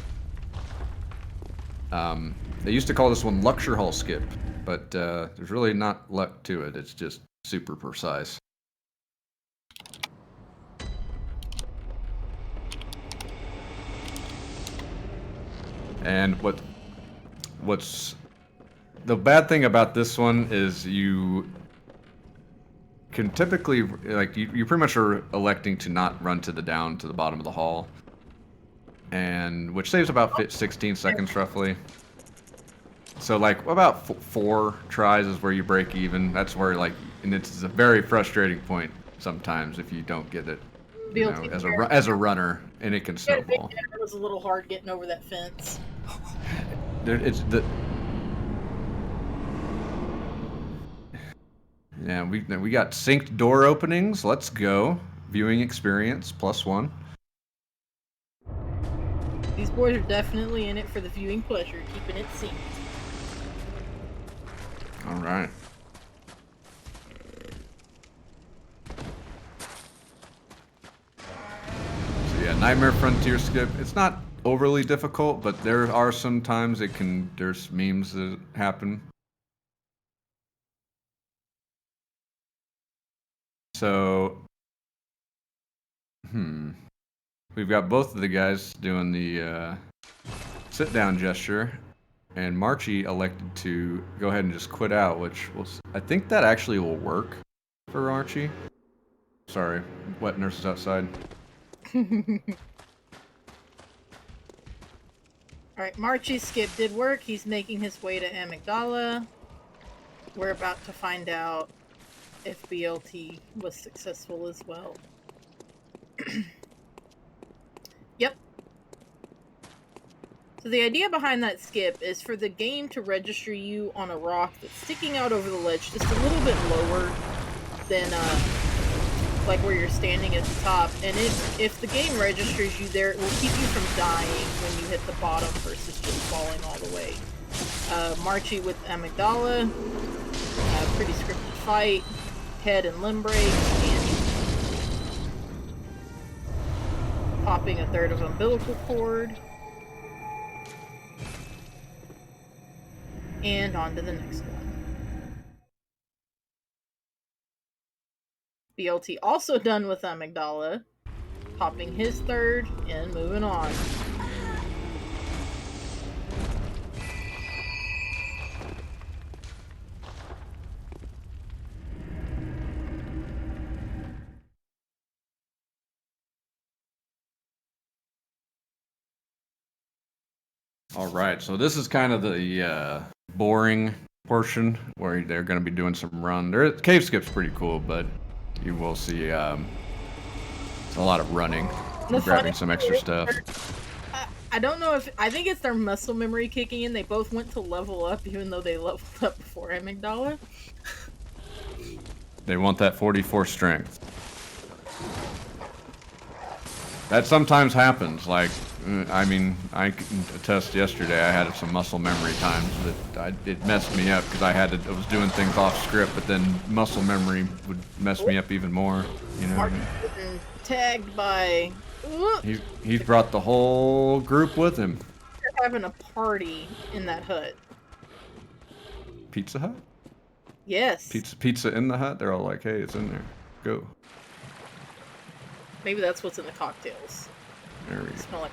They used to call this one Lecture Hall skip, but there's really not luck to it. It's just super precise. And what's the bad thing about this one is you can typically, like, you pretty much are electing to not run to the bottom of the hall, and which saves about 16 seconds roughly. So like about 4 tries is where you break even. That's where, like, and it's a very frustrating point sometimes if you don't get it, you know, as a runner, and it can snowball. It was a little hard getting over that fence. Yeah, we got synced door openings. Let's go. Viewing experience +1. boys are definitely in it for the viewing pleasure, keeping it synced. All right. So yeah, Nightmare Frontier skip. It's not overly difficult, but there are some times there's memes that happen. So, we've got both of the guys doing the sit-down gesture, and Marchyy elected to go ahead and just quit out, which I think that actually will work for Marchyy. Sorry, wet nurses outside. Alright, Marchy's skip did work. He's making his way to Amygdala. We're about to find out if BLT was successful as well. Yep. So the idea behind that skip is for the game to register you on a rock that's sticking out over the ledge just a little bit lower than like where you're standing at the top, and if the game registers you there, it will keep you from dying when you hit the bottom versus just falling all the way. Marchyy with Amygdala, pretty scripted fight, head and limb breaks, and popping a third of umbilical cord. And on to the next one. BLT also done with Amygdala, popping his third and moving on. All right, so this is kind of the boring portion where they're going to be doing some run. Cave skip's pretty cool, but you will see it's a lot of running, grabbing some extra stuff. I don't know I think it's their muscle memory kicking in. They both went to level up, even though they leveled up before Amygdala. They want that 44 strength. That sometimes happens. Like, I mean, I can attest. Yesterday, I had some muscle memory times that it messed me up because I was doing things off script, but then muscle memory would mess me up even more. You know. Martin's getting tagged by. He's brought the whole group with him. They're having a party in that hut. Pizza Hut? Yes. Pizza in the hut? They're all like, hey, it's in there. Go. Maybe that's what's in the cocktails. There we go. Smell like.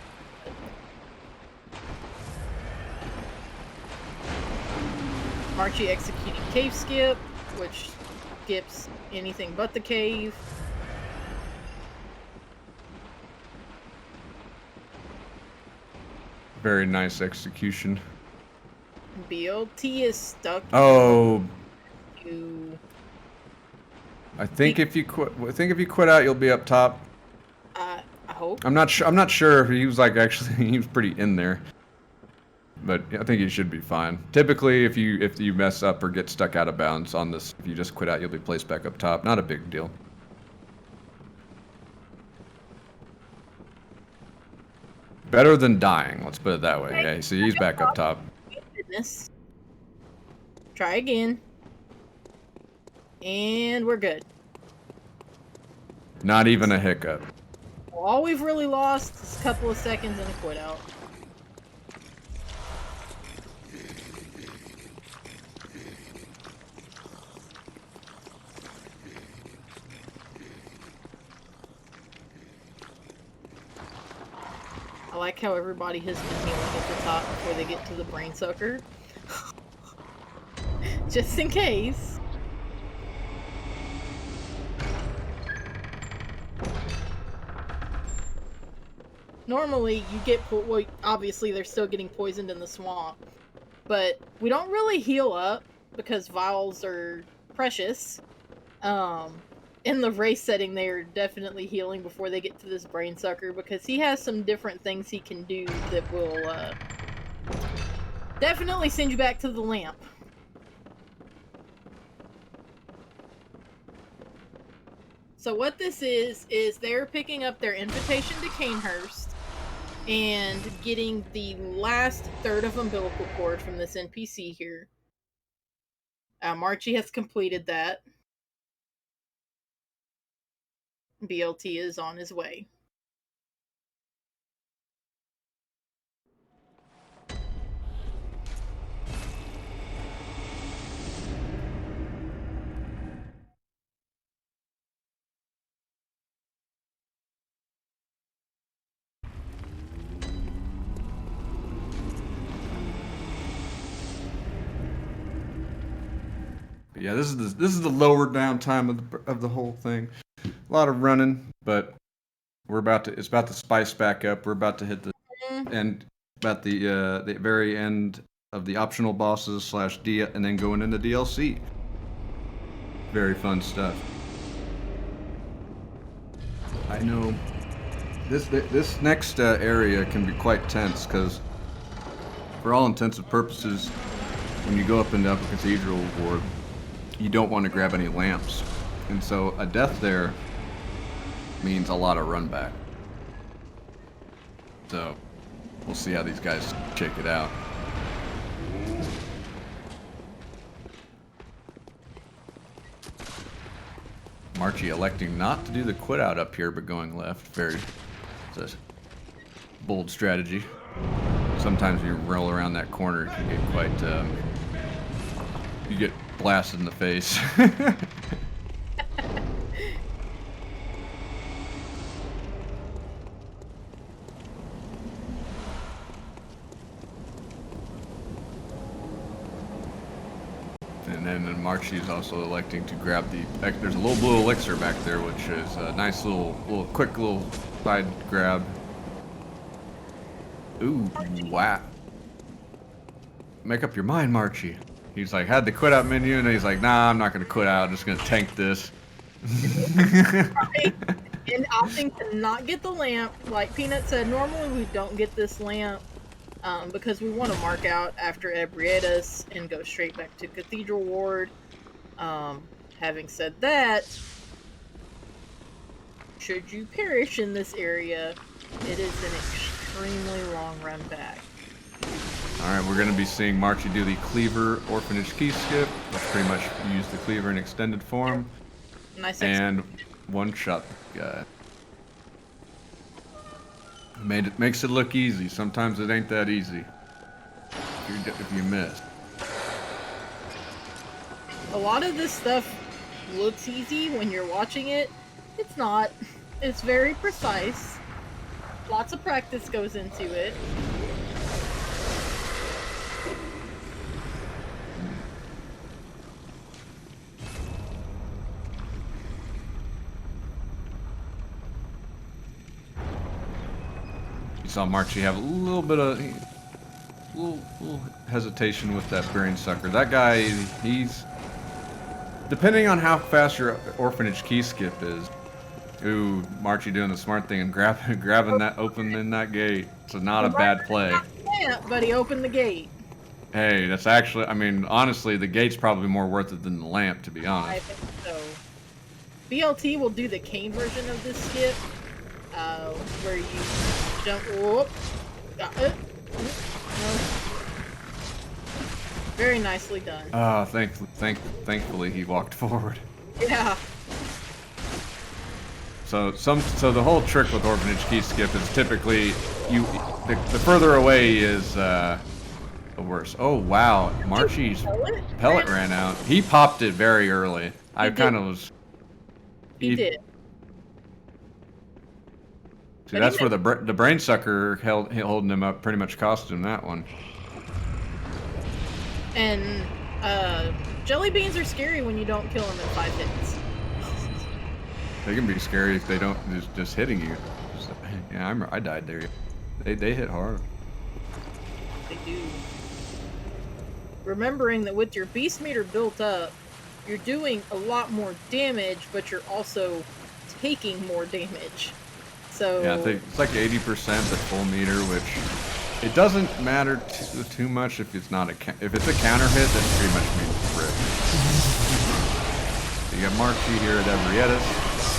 Marchyy executing cave skip, which skips anything but the cave. Very nice execution. BLT is stuck. Oh. I think if you quit out, you'll be up top. I hope. I'm not sure if he was he was pretty in there. But I think you should be fine. Typically, if you mess up or get stuck out of bounds on this, if you just quit out, you'll be placed back up top. Not a big deal. Better than dying, let's put it that way. Yeah, see, he's back up top. Goodness. Try again. And we're good. Not even a hiccup. All we've really lost is a couple of seconds and a quit out. I like how everybody has been healing at the top before they get to the brain sucker. Just in case. Normally, you get well, obviously they're still getting poisoned in the swamp, but we don't really heal up because vials are precious. In the race setting, they are definitely healing before they get to this brain sucker because he has some different things he can do that will definitely send you back to the lamp. So what this is they're picking up their invitation to Canehurst, and getting the last third of umbilical cord from this NPC here. Marchyy has completed that. BLT is on his way. But yeah, this is the lower down time of the whole thing. A lot of running, but it's about to spice back up. We're about to hit the end, about the very end of the optional bosses / D, and then going into DLC. Very fun stuff. I know this next area can be quite tense because, for all intents and purposes, when you go up into Upper Cathedral Ward, you don't want to grab any lamps, and so a death there means a lot of run back. So we'll see how these guys check it out. Marchyy electing not to do the quit out up here, but going left. It's a bold strategy. Sometimes when you roll around that corner, it can get quite, you get blasted in the face. And then Marchyy is also electing to grab there's a little blue elixir back there, which is a nice quick little side grab. Ooh, wow. Make up your mind, Marchyy. He's like, had the quit out menu, and he's like, nah, I'm not gonna quit out, I'm just gonna tank this. Right. And opting to not get the lamp, like Peanut said, normally we don't get this lamp because we want to mark out after Ebrietas and go straight back to Cathedral Ward. Having said that, should you perish in this area, it is an extremely long run back. Alright, we're going to be seeing Marchyy do the Cleaver Orphanage Key Skip, which pretty much use the Cleaver in extended form. Nice and one-shot the guy. Makes it look easy. Sometimes it ain't that easy. If you miss. A lot of this stuff looks easy when you're watching it. It's not. It's very precise. Lots of practice goes into it. You saw Marchyy have a little bit of little hesitation with that brain sucker. That guy, he's depending on how fast your orphanage key skip is. Ooh, Marchyy doing the smart thing and grabbing that opening that gate. So not a bad play. Yeah, but he opened the gate. Hey, that's actually, I mean, honestly, the gate's probably more worth it than the lamp, to be honest. I think so. BLT will do the cane version of this skip, where you jump. Whoop, got it. No. Very nicely done. Ah, thankfully he walked forward. Yeah. So the whole trick with orphanage key skip is typically the further away is the worse. Oh wow, Marchyy's pellet ran out. He popped it very early. I kind of was. He did. See, that's where the brain sucker holding him up pretty much cost him that one. And jelly beans are scary when you don't kill them in 5 hits. They can be scary if they don't just hitting you. Yeah, I died there. They hit hard. They do. Remembering that with your beast meter built up, you're doing a lot more damage, but you're also taking more damage. So yeah, I think it's like 80% at full meter, which it doesn't matter too much if it's not if it's a counter hit. That pretty much means rip. You got Marchyy here at Ebrietas.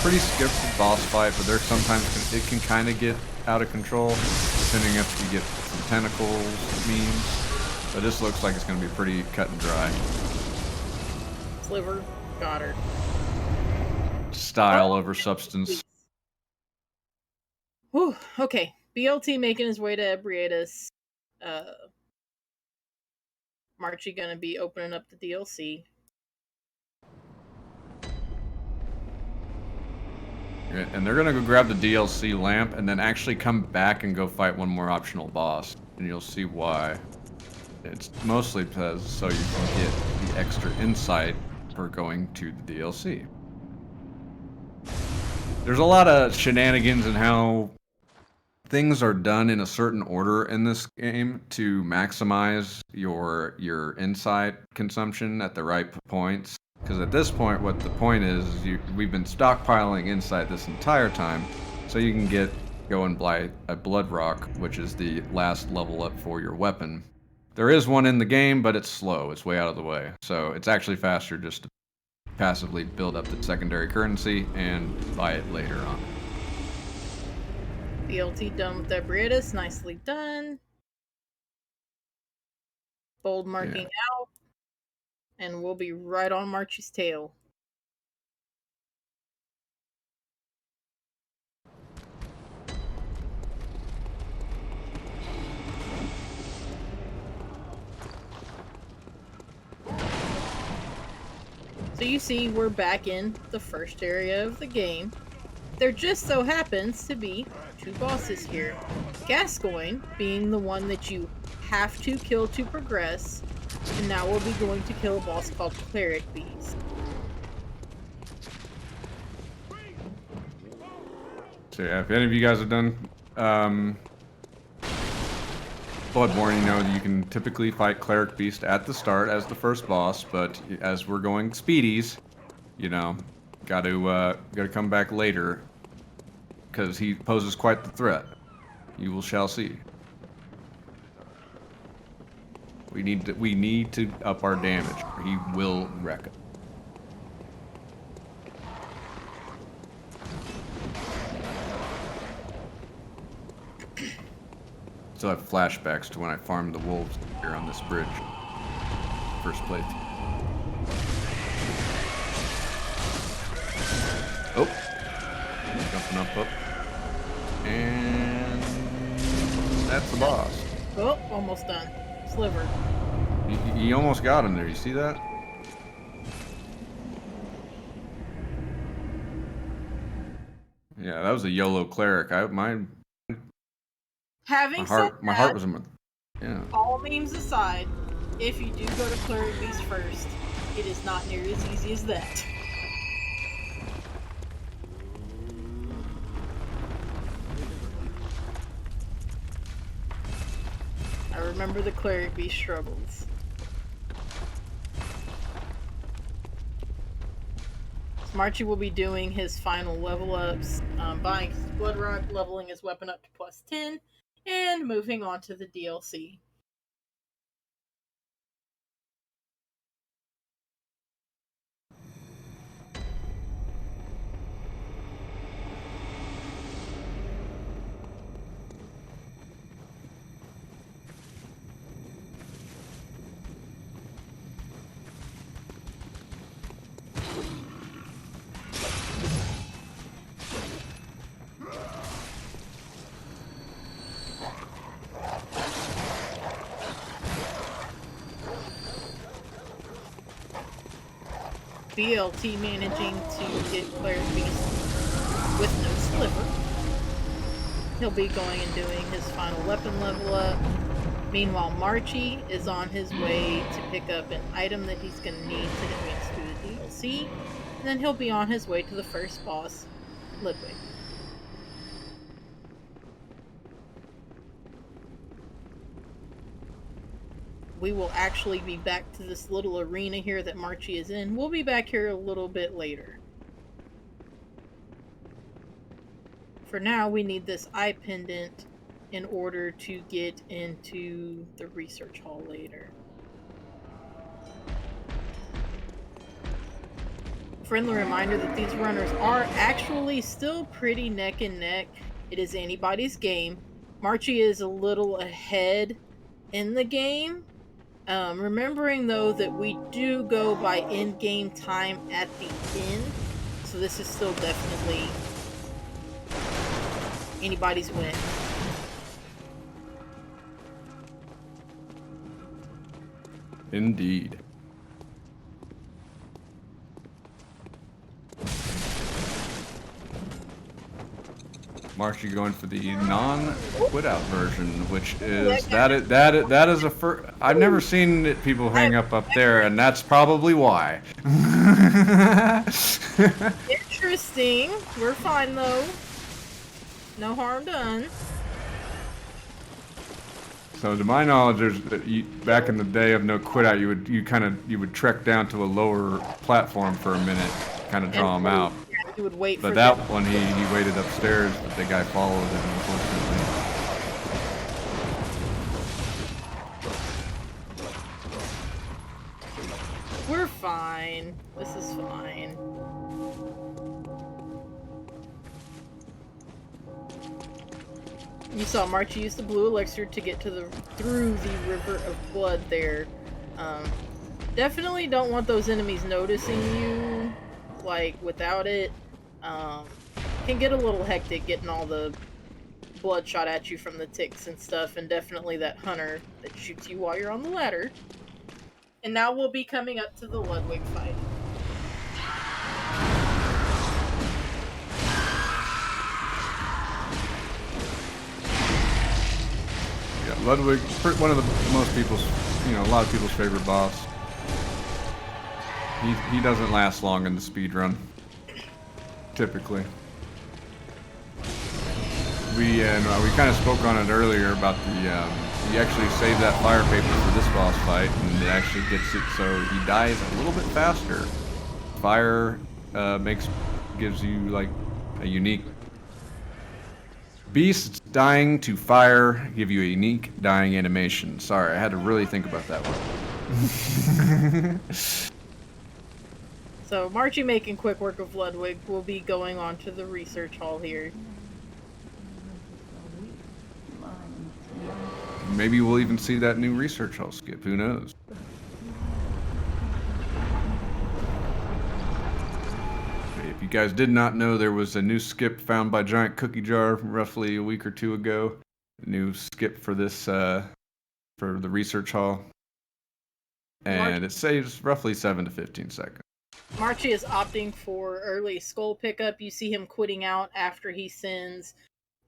Pretty scripted boss fight, but there sometimes it can kind of get out of control, depending if you get some tentacles means. But this looks like it's going to be pretty cut and dry. Sliver, got her. Style over substance. Whew, okay. BLT making his way to Ebrietas. Marchyy gonna be opening up the DLC. And they're gonna go grab the DLC lamp and then actually come back and go fight one more optional boss. And you'll see why. It's mostly because so you can get the extra insight for going to the DLC. There's a lot of shenanigans in how things are done in a certain order in this game to maximize your insight consumption at the right points. Because at this point, what the point is we've been stockpiling insight this entire time, so you can go and buy a blood rock, which is the last level up for your weapon. There is one in the game, but it's slow. It's way out of the way, so it's actually faster just to passively build up the secondary currency and buy it later on. BLT done with Ebrietas, nicely done. Bold marking out. And we'll be right on Marchy's tail. So you see, we're back in the first area of the game. There just so happens to be two bosses here. Gascoigne being the one that you have to kill to progress, and now we'll be going to kill a boss called Cleric Beast. So yeah, if any of you guys have done Bloodborne, you know that you can typically fight Cleric Beast at the start as the first boss, but as we're going speedies, you know, gotta come back later because he poses quite the threat. You shall see. We need to up our damage, or he will wreck it. Still have flashbacks to when I farmed the wolves here on this bridge. First place. Oh! Jumping up. And that's the boss. Oh, almost done. Sliver. He almost got him there, you see that? Yeah, that was a YOLO cleric. My heart was in my... Yeah. All memes aside, if you do go to Cleric Beast first, it is not near as easy as that. I remember the Cleric Beast struggles. Marchyy will be doing his final level ups, buying his blood rock, leveling his weapon up to +10, and moving on to the DLC. BLT managing to get Cleric Beast with no sliver. He'll be going and doing his final weapon level up. Meanwhile, Marchyy is on his way to pick up an item that he's going to need to advance through the DLC. And then he'll be on his way to the first boss, Ludwig. We will actually be back to this little arena here that Marchyy is in. We'll be back here a little bit later. For now, we need this eye pendant in order to get into the research hall later. Friendly reminder that these runners are actually still pretty neck and neck. It is anybody's game. Marchyy is a little ahead in the game. Remembering though that we do go by in-game time at the end, so this is still definitely anybody's win. Indeed. Marchyy going for the non-quit out version, which is that is a first. I've never seen people hang up there, and that's probably why. Interesting. We're fine though. No harm done. So to my knowledge, back in the day of no quit out, you would trek down to a lower platform for a minute, kind of draw them out. He would wait but for that them. one he waited upstairs, but the guy followed him, unfortunately. We're fine. This is fine. You saw Marchyy use the blue elixir to get to through the river of blood there. Definitely don't want those enemies noticing you, like, without it. Can get a little hectic getting all the blood shot at you from the ticks and stuff, and definitely that hunter that shoots you while you're on the ladder. And now we'll be coming up to the Ludwig fight. Yeah, Ludwig, one of a lot of people's favorite boss. He doesn't last long in the speed run, typically. We kind of spoke on it earlier about he actually saved that fire paper for this boss fight, and it actually gets it so he dies a little bit faster. Fire gives you like a unique. Beasts dying to fire give you a unique dying animation. Sorry, I had to really think about that one. So Marchyy making quick work of Ludwig. Will be going on to the research hall here. Maybe we'll even see that new research hall skip. Who knows? If you guys did not know, there was a new skip found by Giant Cookie Jar roughly a week or two ago. A new skip for this for the research hall, and it saves roughly 7 to 15 seconds. Marchyy is opting for early skull pickup. You see him quitting out after he sends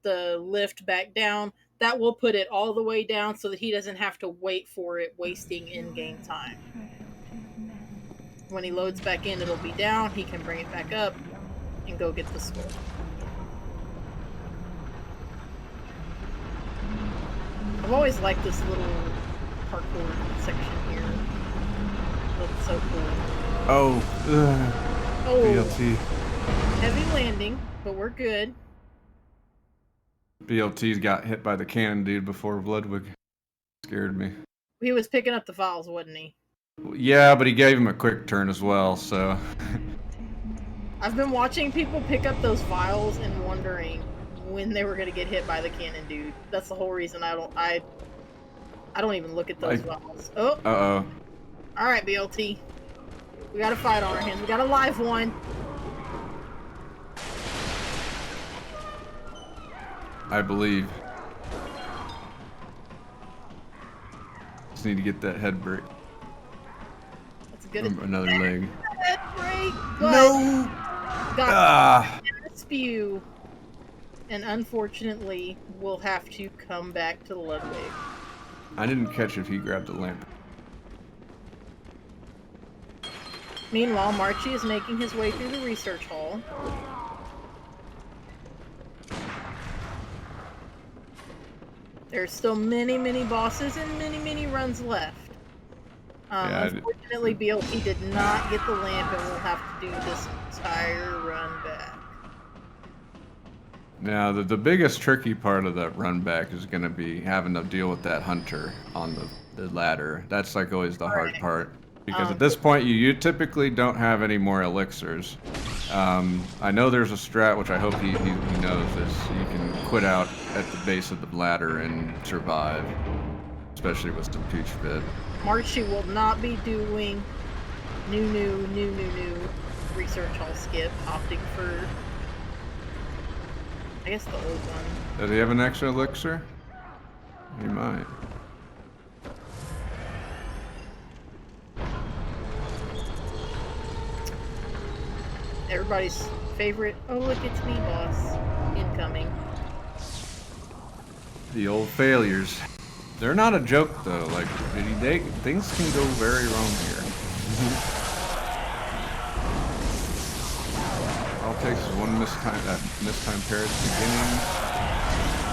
the lift back down. That will put it all the way down so that he doesn't have to wait for it, wasting in-game time. When he loads back in, it'll be down. He can bring it back up and go get the skull. I've always liked this little parkour section here. It looks so cool. Oh, BLT. Heavy landing, but we're good. BLT's got hit by the cannon dude before Ludwig. Scared me. He was picking up the files, wasn't he? Yeah, but he gave him a quick turn as well, so. I've been watching people pick up those vials and wondering when they were going to get hit by the cannon dude. That's the whole reason I don't even look at those vials. Oh. Uh-oh. Alright, BLT. We got a fight on our hands. We got a live one. I believe. Just need to get that head break. That's a good Another leg. head break. But No! got a spew. And unfortunately, we'll have to come back to Ludwig. I didn't catch if he grabbed the lamp. Meanwhile, Marchyy is making his way through the research hall. There's still many, many bosses and many, many runs left. Unfortunately, BLT did not get the lamp and we'll have to do this entire run back. Now, the biggest tricky part of that run back is going to be having to deal with that hunter on the ladder. That's like always the hard part. Because at this point, you typically don't have any more elixirs. I know there's a strat, which I hope he knows, is you can quit out at the base of the ladder and survive, especially with some peach bit. Marchyy will not be doing new research hall skip, opting for, I guess, the old one. Does he have an extra elixir? He might. Everybody's favorite, oh look, it's me, boss, incoming. The old failures. They're not a joke though. Like things can go very wrong here. All it takes is one mistimed pair at the beginning.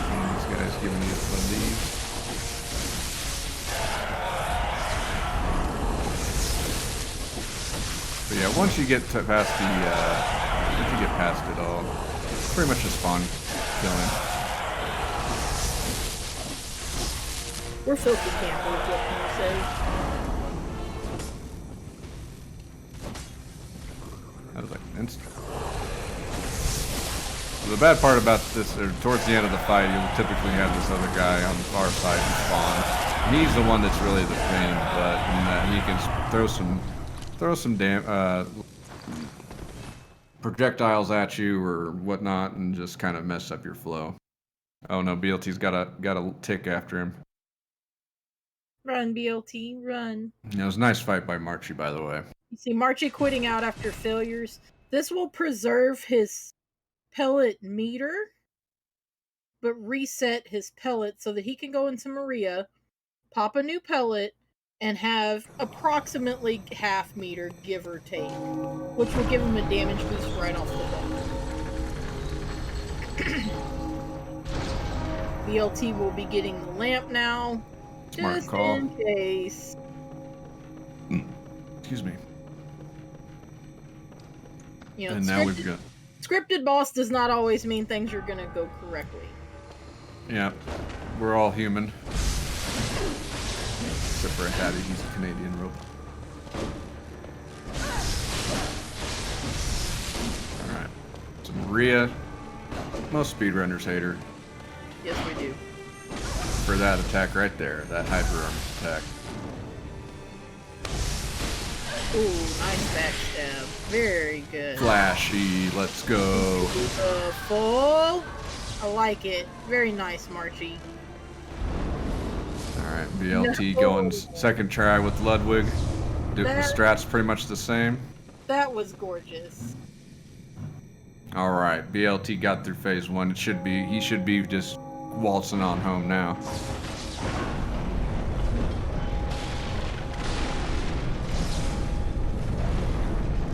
And this guy's giving you one of these. But yeah, once you get past the, once you get past it all, it's pretty much just fun killing. We're filthy campers, what can you say? That was like instant. So the bad part about this, or towards the end of the fight, you'll typically have this other guy on the far side spawn. He's the one that's really the pain in the butt, and that he can throw some projectiles at you or whatnot, and just kind of mess up your flow. Oh no, BLT's got a tick after him. Run, BLT, run. It was a nice fight by Marchyy, by the way. You see Marchyy quitting out after failures. This will preserve his pellet meter, but reset his pellet so that he can go into Marchyy, pop a new pellet, and have approximately half meter, give or take, which will give him a damage boost right off the bat. BLT will be getting the lamp now. Smart just call. in case. Excuse me. You know, and now we've got... Scripted boss does not always mean things are gonna go correctly. Yeah, we're all human. Except for a Hattie, he's a Canadian rope. Alright. So Marchyy. Most speedrunners hate her. Yes, we do. For that attack right there, that hyper arm attack. Ooh, nice backstab. Very good. Flashy, let's go. Full. I like it. Very nice, Marchyy. Alright, BLT No. going second try with Ludwig. The strat's pretty much the same. That was gorgeous. Alright, BLT got through phase one. He should be just waltzing on home now.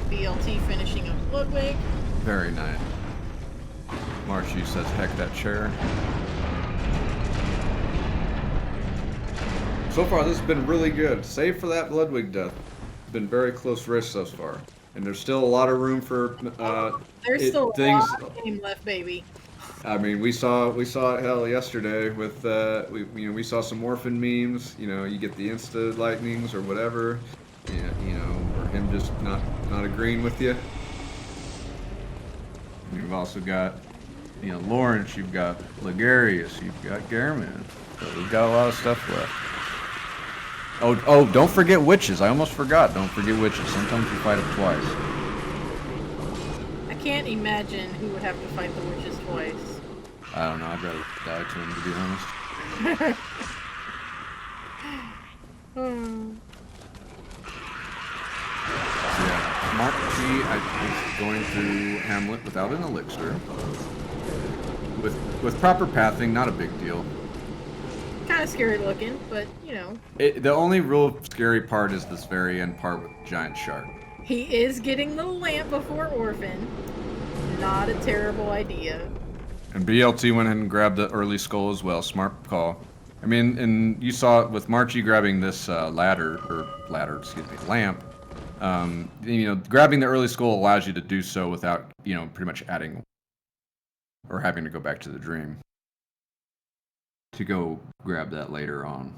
BLT finishing up Ludwig. Very nice. Marchyy says, heck that chair. So far, this has been really good. Save for that Ludwig death. It's been very close race so far. And there's still a lot of room for There's still a things. lot of game left, baby. I mean, we saw it hell yesterday with we saw some orphan memes. You know, you get the insta lightnings or whatever. You know, or him just not agreeing with you. You've also got, you know, Lawrence. You've got Ligarius. You've got Gehrman. So we've got a lot of stuff left. Oh, don't forget witches. I almost forgot. Don't forget witches. Sometimes you fight them twice. I can't imagine who would have to fight the witches twice. I don't know. I'd rather die to them, to be honest. So yeah, Marchyy is going through Hamlet without an elixir. With proper pathing, not a big deal. Kind of scary looking, but you know. The only real scary part is this very end part with Giant Shark. He is getting the lamp before Orphan. Not a terrible idea. And BLT went ahead and grabbed the early skull as well. Smart call. I mean, and you saw it with Marchyy grabbing this lamp. You know, grabbing the early skull allows you to do so without, you know, pretty much adding or having to go back to the dream to go grab that later on.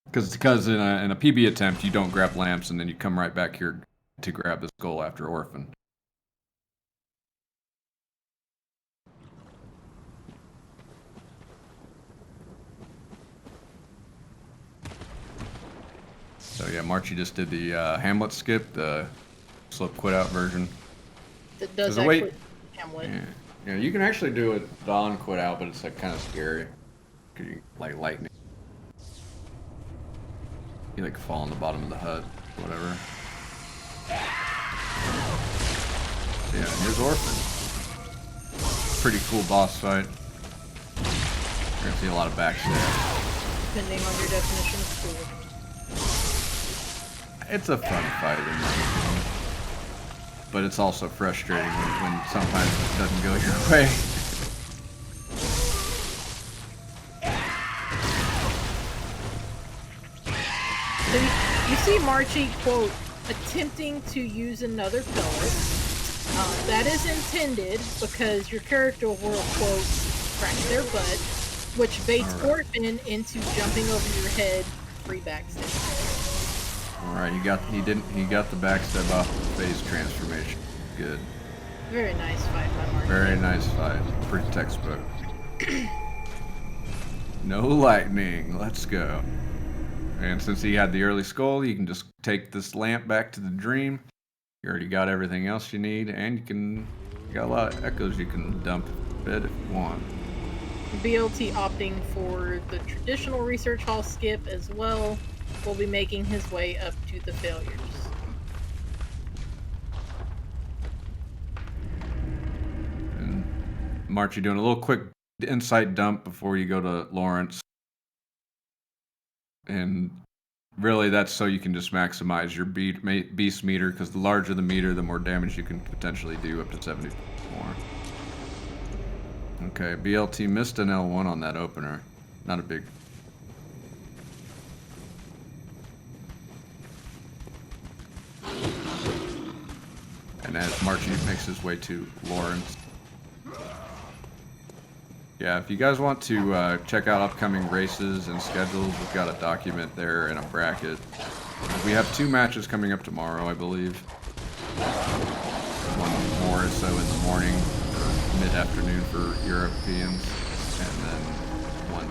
Because in a PB attempt, you don't grab lamps and then you come right back here to grab the skull after Orphan. So yeah, Marchy just did the Hamlet skip, the slow quit out version. That does There's a way. actually Hamlet. Yeah, you can actually do it Dawn quit out, but it's like kind of scary. 'Cause you, like lightning. You like fall on the bottom of the hut, whatever. So yeah, here's Orphan. Pretty cool boss fight. You're gonna see a lot of backstab. Depending on your definition of cool. It's a fun fight in my opinion. But it's also frustrating when sometimes it doesn't go your way. So you see Marchy, quote, attempting to use another pellet. That is intended because your character will, quote, crack their butt, which baits Orphan into jumping over your head, free backstab. Alright, he got the backstab off the phase transformation. Good. Very nice fight by Marchy. Very nice fight. Pretty textbook. No lightning. Let's go. And since he had the early skull, you can just take this lamp back to the dream. You already got everything else you need, and you got a lot of echoes you can dump a bit if you want. BLT opting for the traditional research hall skip as well, will be making his way up to the failures. And Marchy doing a little quick insight dump before you go to Lawrence. And really that's so you can just maximize your beast meter, because the larger the meter, the more damage you can potentially do, up to 70 more. Okay, BLT missed an L1 on that opener. Not a big... And as Marchy makes his way to Lawrence. Yeah, if you guys want to check out upcoming races and schedules, we've got a document there and a bracket. We have 2 matches coming up tomorrow, I believe. One more or so in the morning, or mid-afternoon for Europeans, and then one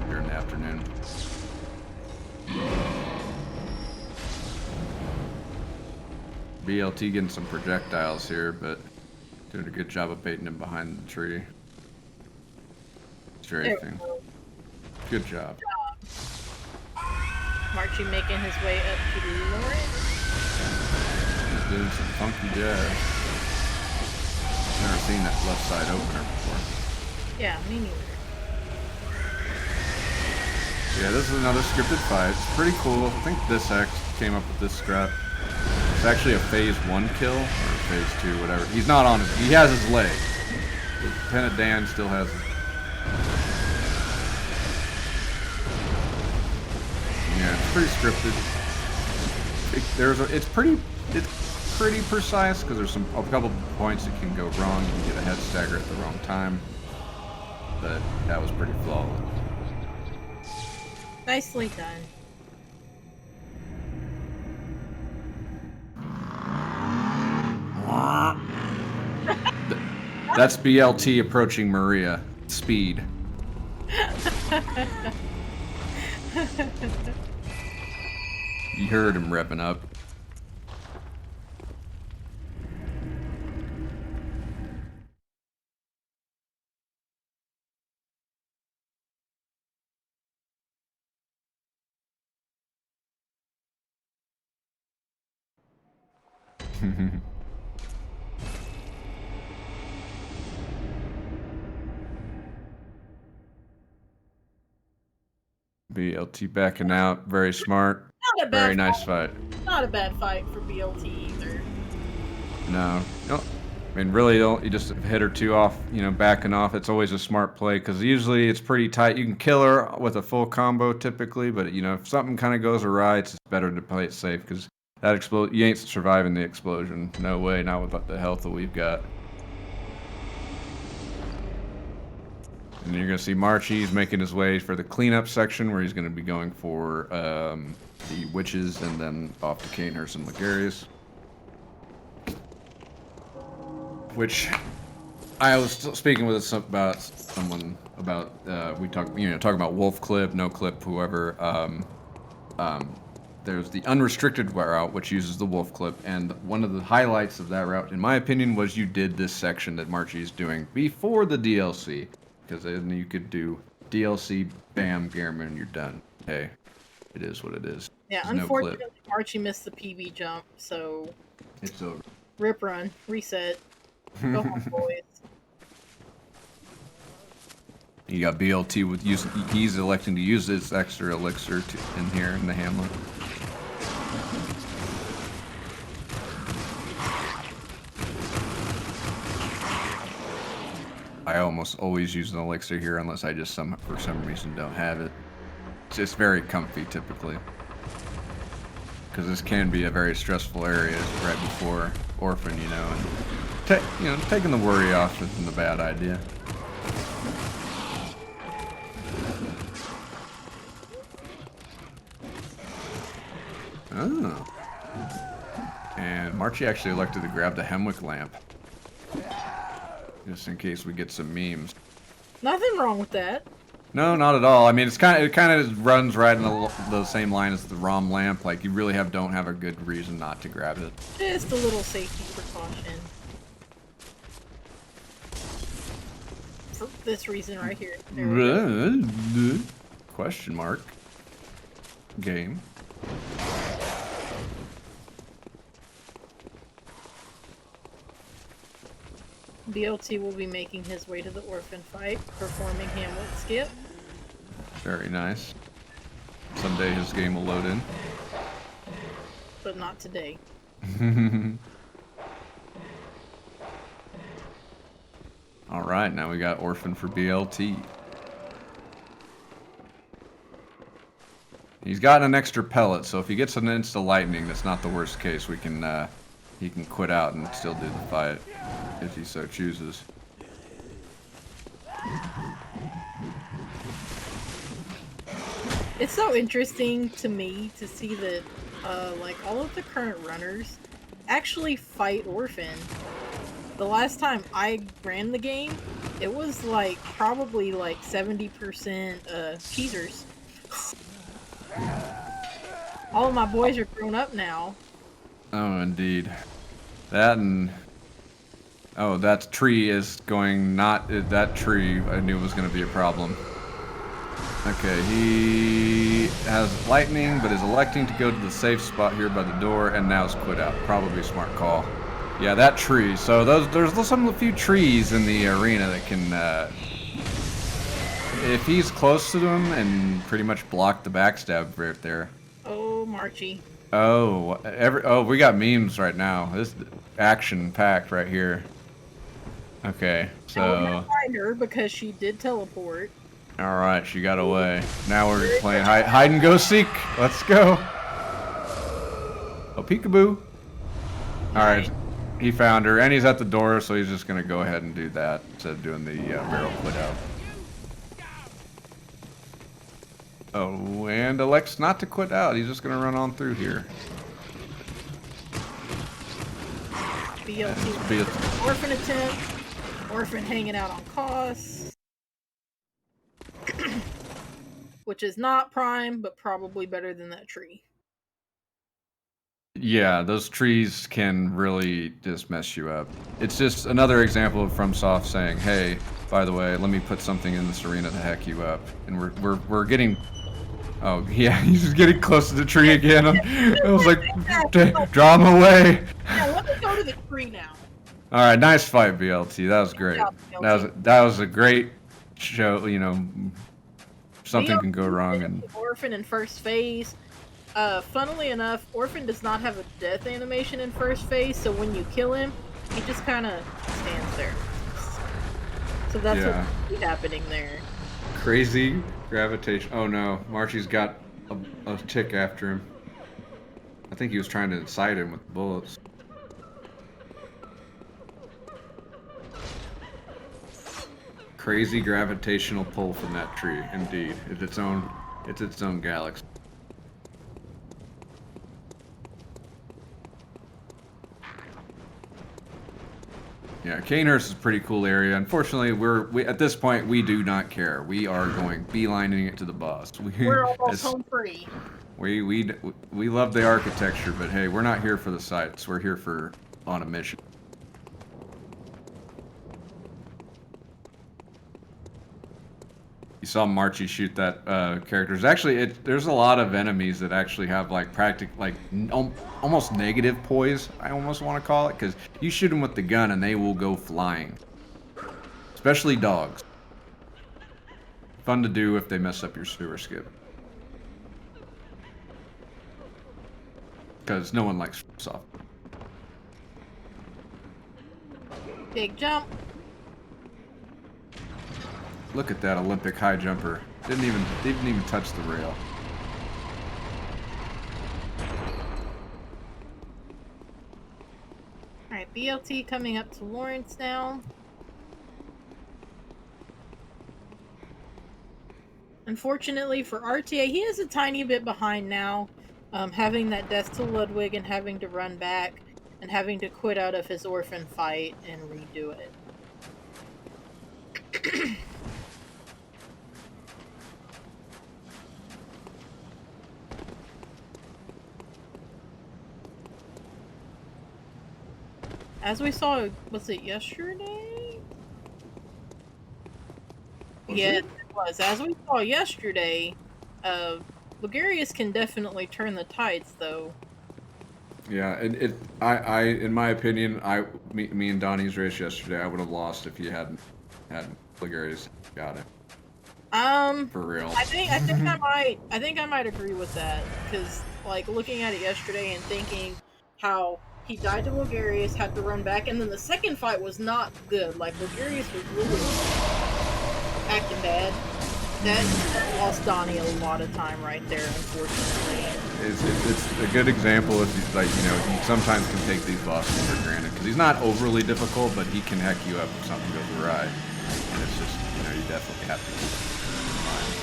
here in the afternoon. BLT getting some projectiles here, but doing a good job of baiting him behind the tree. Strafing. Good job. Marchy making his way up to Lawrence. He's doing some funky jazz. Never seen that left side opener before. Yeah, me neither. Yeah, this is another scripted fight. It's pretty cool. I think this X came up with this scrap. It's actually a phase 1 kill, or phase 2, whatever. He's not on his... He has his leg. Lieutenant Dan still has his... Yeah, it's pretty scripted. It's pretty precise, because there's a couple points that can go wrong. You can get a head stagger at the wrong time. But that was pretty flawless. Nicely done. That's BLT approaching Maria. Speed. You heard him revving up. BLT backing out. Very smart. Not a bad Very nice fight. Not a bad fight for BLT either. No. I mean, really, you just a hit or two off, backing off. It's always a smart play, because usually it's pretty tight. You can kill her with a full combo typically, but, if something kind of goes awry, it's better to play it safe, because you ain't surviving the explosion. No way, not with the health that we've got. And you're going to see Marchy's making his way for the cleanup section, where he's going to be going for the witches, and then off to Canehurst and Ligarius. Which I was speaking with someone about we talking about wolf clip, no clip, whoever. there's the unrestricted route, which uses the wolf clip, and one of the highlights of that route, in my opinion, was you did this section that Marchyy is doing before the DLC, because then you could do DLC, bam, Gehrman, you're done. Hey, it is what it is. Yeah, There's unfortunately, Marchyy missed the PB jump, so it's over. Rip run, reset, go home, boys. You got BLT with using. He's electing to use this extra elixir in here in the hamlet. I almost always use an elixir here unless I just for some reason don't have it. It's just very comfy typically. Because this can be a very stressful area right before Orphan, you know, and taking the worry off isn't a bad idea. Oh. And Marchyy actually elected to grab the Hemwick lamp. Just in case we get some memes. Nothing wrong with that. No, not at all. I mean, it kind of runs right in the same line as the ROM lamp. Like, you really don't have a good reason not to grab it. Just a little safety precaution. For this reason right here. Question mark. Game. BLT will be making his way to the orphan fight, performing Hamlet skip. Very nice. Someday his game will load in. But not today. Alright, now we got Orphan for BLT. He's gotten an extra pellet, so if he gets an insta lightning, that's not the worst case. He can quit out and still do the fight, if he so chooses. It's so interesting to me to see that, like, all of the current runners actually fight Orphan. The last time I ran the game, it was, like, probably, like, 70% cheesers. All of my boys are grown up now. Oh, indeed. That and... Oh, that tree is going not... That tree I knew was going to be a problem. Okay, he has lightning, but is electing to go to the safe spot here by the door, and now is quit out. Probably a smart call. Yeah, that tree. So there's a few trees in the arena that can... if he's close to them and pretty much block the backstab right there. Oh, Marchyy. Oh, we got memes right now. This action-packed right here. Okay, so... I will find her because she did teleport. Alright, she got away. Now we're just playing hide and go seek. Let's go. Oh, peekaboo. Alright, he found her, and he's at the door, so he's just going to go ahead and do that instead of doing the barrel quit out. Oh, and elects not to quit out. He's just going to run on through here. BLT. Orphan attempt. Orphan hanging out on costs. Which is not prime, but probably better than that tree. Yeah, those trees can really just mess you up. It's just another example of FromSoft saying, hey, by the way, let me put something in this arena to hack you up. And we're getting... Oh, yeah, he's just getting close to the tree again. I was like, draw him away. Yeah, let me go to the tree now. Alright, nice fight, BLT. That was great. That was a great show, you know, something can go wrong. And Orphan in first phase. Funnily enough, Orphan does not have a death animation in first phase, so when you kill him, he just kind of stands there. So that's what's happening there. Crazy gravitation. Oh no, Marchy's got a tick after him. I think he was trying to incite him with bullets. Crazy gravitational pull from that tree, indeed. It's its own galaxy. Yeah, Canehurst is a pretty cool area. Unfortunately, we at this point we do not care. We are going beelining it to the boss. We're almost home free. We love the architecture, but hey, we're not here for the sights. We're here for on a mission. You saw Marchyy shoot that character. There's a lot of enemies that actually have like almost negative poise. I almost want to call it, because you shoot them with the gun and they will go flying. Especially dogs. Fun to do if they mess up your sewer skip. Because no one likes soft. Big jump. Look at that Olympic high jumper. Didn't even touch the rail. Alright, BLT coming up to Lawrence now. Unfortunately for RTA, he is a tiny bit behind now. Having that death to Ludwig and having to run back and having to quit out of his orphan fight and redo it. As we saw, was it yesterday? Yes, it was. As we saw yesterday, Ligurius can definitely turn the tides, though. Yeah, in my opinion, me and Donnie's race yesterday, I would have lost if you hadn't had Ligurius got it. For real. I think I might agree with that, because like looking at it yesterday and thinking how he died to Ligurius, had to run back, and then the second fight was not good. Like Ligurius was really acting bad. That lost Donnie a lot of time right there, unfortunately. It's a good example if he's like, he sometimes can take these bosses for granted, because he's not overly difficult, but he can heck you up if something goes awry. And it's just, you definitely have to keep it in mind.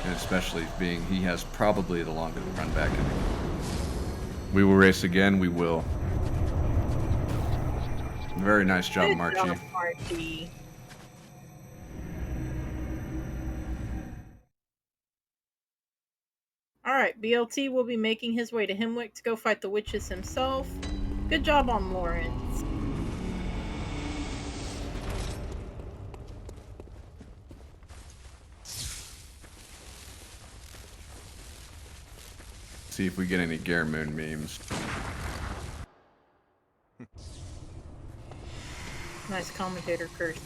And especially being he has probably the longest run back in the game. We will race again, we will. Very nice job, Marchyy. Alright, BLT will be making his way to Hemwick to go fight the witches himself. Good job on Lawrence. See if we get any Garemoon memes. Nice commentator curse.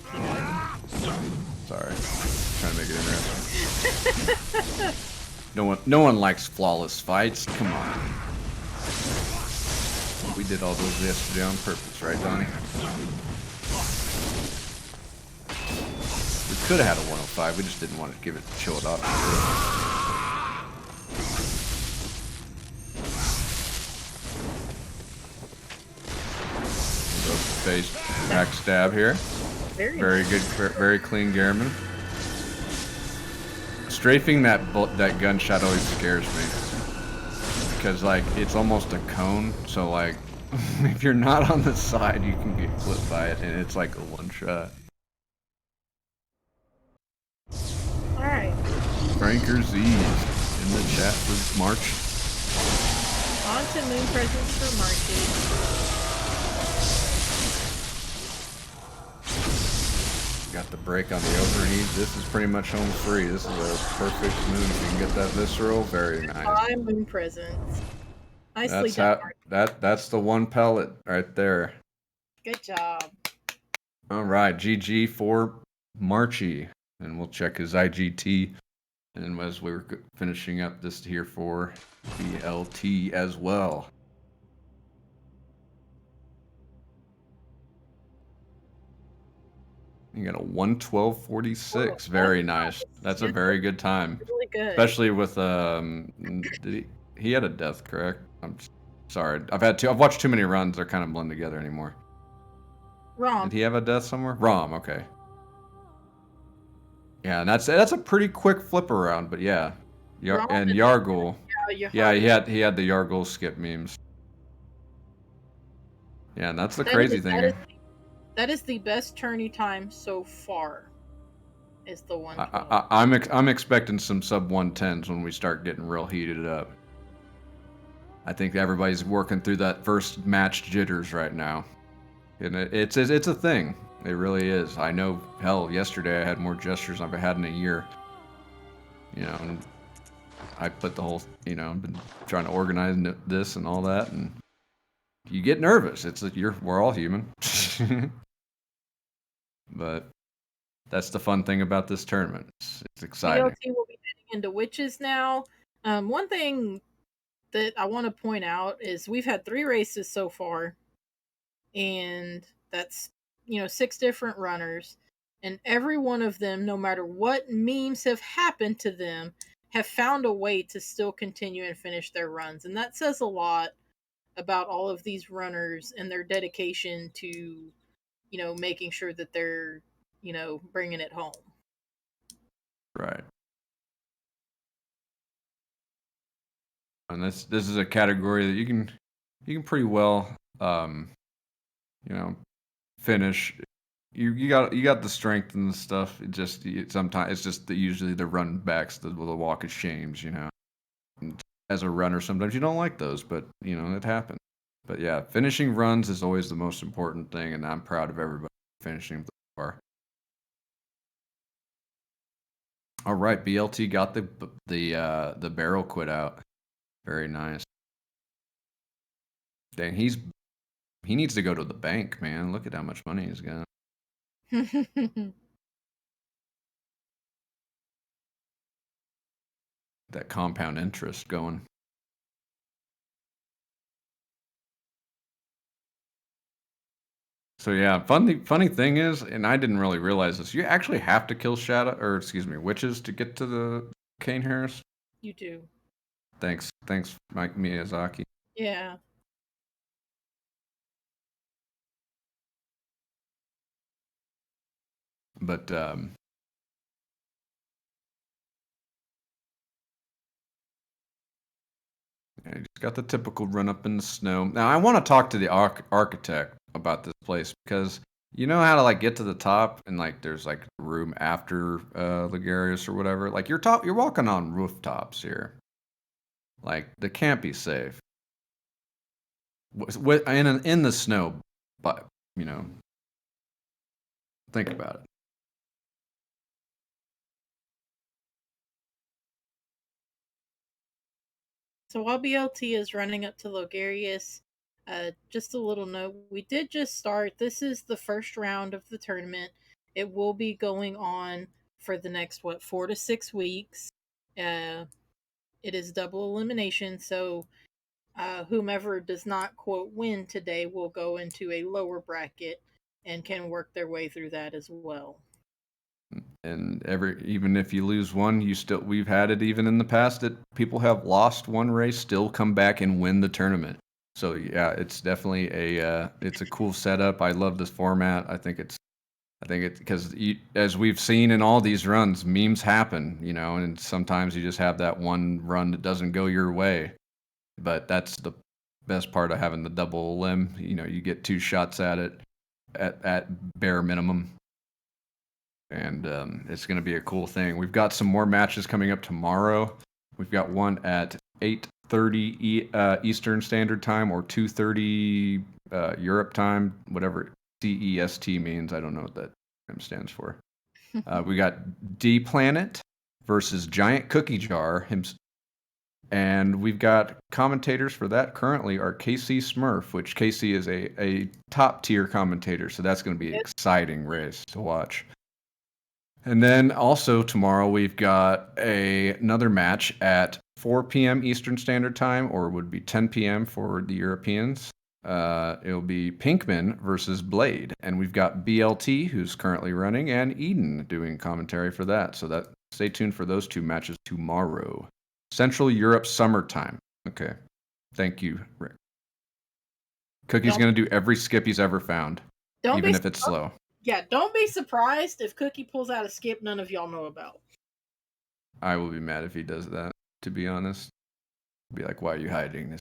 Sorry. Trying to make it interesting. No one likes flawless fights. Come on. We did all those yesterday on purpose, right, Donnie? We could have had a 105. We just didn't want to show it off. Face backstab here. Very good, very clean Garemoon. Strafing that gunshot always scares me, because like it's almost a cone, so like if you're not on the side you can get clipped by it, and it's like a one shot. Alright. Franker Z in the chat for March. On to Moon Presence for Marchyy. Got the break on the overheat. This is pretty much home free. This is a perfect moon. If you can get that visceral, very nice. 5 Moon Presence. Nicely done. That's the one pellet right there. Good job. All right, GG for Marchyy, and we'll check his IGT. And as we were finishing up this here for BLT as well. You got a 1:12:46. Very nice. That's a very good time. Really good. Especially with he had a death, correct? I'm sorry. I've watched too many runs. They're kind of blend together anymore. Rom. Did he have a death somewhere? Rom, okay. Yeah, and that's a pretty quick flip around, but yeah. And Yargle. Yeah, he had the Yargle skip memes. Yeah, and that's the crazy thing. That is the best tourney time so far. Is the one. I'm expecting some sub 110s when we start getting real heated up. I think everybody's working through that first match jitters right now, and it's a thing. It really is. I know. Hell, yesterday I had more gestures than I've had in a year. You know, and I put the whole. I've been trying to organize this and all that, and you get nervous. We're all human, but that's the fun thing about this tournament. It's exciting. BLT will be heading into witches now. One thing that I want to point out is we've had 3 races so far, and that's 6 different runners, and every one of them, no matter what memes have happened to them, have found a way to still continue and finish their runs, and that says a lot about all of these runners and their dedication to making sure that they're bringing it home. Right. And this is a category that you can pretty well finish. You got the strength and the stuff. Sometimes it's just usually the run backs, the walk of shames. And as a runner, sometimes you don't like those, but it happens. But yeah, finishing runs is always the most important thing, and I'm proud of everybody finishing the bar. All right, BLT got the barrel quit out. Very nice. Dang, he needs to go to the bank, man. Look at how much money he's got. That compound interest going. So yeah, funny thing is, and I didn't really realize this. You actually have to kill witches to get to the Cane Harris. You do. Thanks, Mike Miyazaki. Yeah. But yeah, you just got the typical run up in the snow. Now I want to talk to the architect about this place because you know how to like get to the top and like there's like room after Ligarius or whatever. Like you're walking on rooftops here. Like they can't be safe. In the snow, but think about it. So while BLT is running up to Logarius, just a little note: we did just start. This is the first round of the tournament. It will be going on for the next 4 to 6 weeks. It is double elimination, so whomever does not quote win today will go into a lower bracket and can work their way through that as well. And even if you lose one, we've had it even in the past that people have lost one race, still come back and win the tournament. So yeah, it's definitely it's a cool setup. I love this format. I think it's because as we've seen in all these runs, memes happen, and sometimes you just have that one run that doesn't go your way. But that's the best part of having the double limb. You get 2 shots at it at bare minimum. And it's going to be a cool thing. We've got some more matches coming up tomorrow. We've got one at 8:30 Eastern Standard Time or 2:30 Europe time, whatever CEST means. I don't know what that stands for. We got D Planet versus Giant Cookie Jar. And we've got commentators for that currently are Casey Smurf, which Casey is a top tier commentator. So that's going to be an exciting race to watch. And then also tomorrow we've got another match at 4 p.m. Eastern Standard Time, or it would be 10 p.m. for the Europeans. It'll be Pinkman versus Blade, and we've got BLT who's currently running, and Eden doing commentary for that. So stay tuned for those 2 matches tomorrow. Central Europe summertime. Okay, thank you, Rick. Cookie's gonna do every skip he's ever found, even if it's slow. Yeah, don't be surprised if Cookie pulls out a skip none of y'all know about. I will be mad if he does that, to be honest. Be like, why are you hiding this?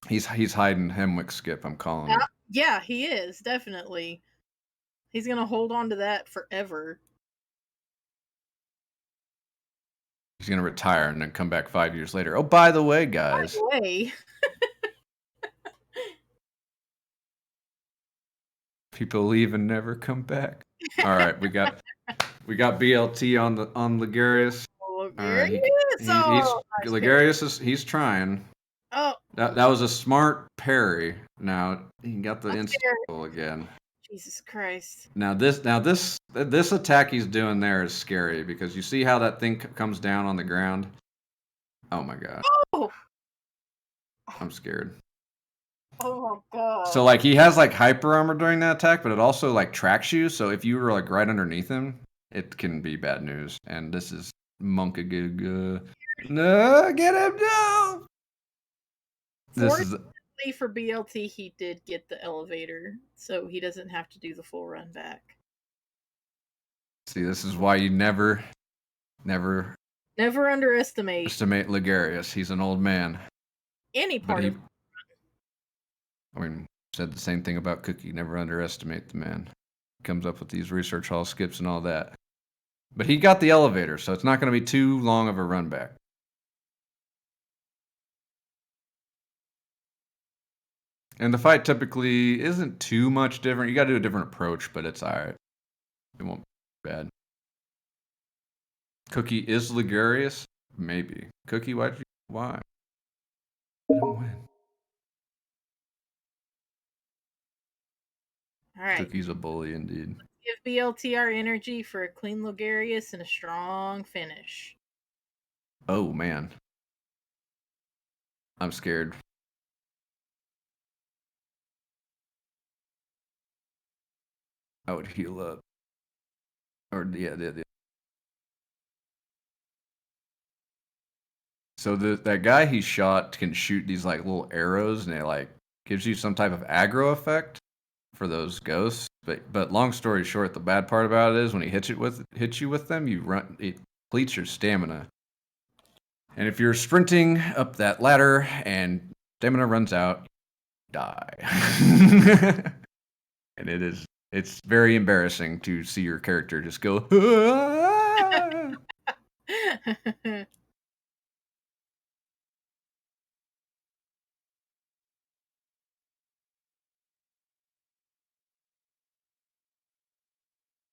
He's hiding Hemwick's skip, I'm calling him. Yeah, he is, definitely. He's going to hold on to that forever. He's gonna retire and then come back 5 years later. Oh, by the way, guys. By the way, People leave and never come back. All right, we got BLT on Ligarius. All right, he's Ligarius he's trying. Oh, That was a smart parry. Now he got the I'm instant scared. kill again. Jesus Christ. Now this attack he's doing there is scary because you see how that thing comes down on the ground. Oh my god. Oh, I'm scared. oh my god. So like he has like hyper armor during that attack, but it also like tracks you. So if you were like right underneath him, it can be bad news. And this is Monkagig. No, get him no. This is Fortunately for BLT, he did get the elevator, so he doesn't have to do the full run back. see. This is why you never underestimate Ligarius. He's an old man. any But part he, of I mean, said the same thing about Cookie. Never underestimate the man. Comes up with these research hall skips and all that. But he got the elevator, so it's not going to be too long of a run back. And the fight typically isn't too much different. You got to do a different approach, but it's alright. It won't be bad. Cookie is Ligarius? Maybe. Cookie, why? I don't win. All right. Cookie's a bully indeed. Give BLT our energy for a clean Logarius and a strong finish. Oh man, I'm scared. I would heal up. Or yeah. So that guy he shot can shoot these like little arrows, and it like gives you some type of aggro effect for those ghosts. But long story short, the bad part about it is when he hits you with them, it depletes your stamina. And if you're sprinting up that ladder and stamina runs out, you die. And it's very embarrassing to see your character just go.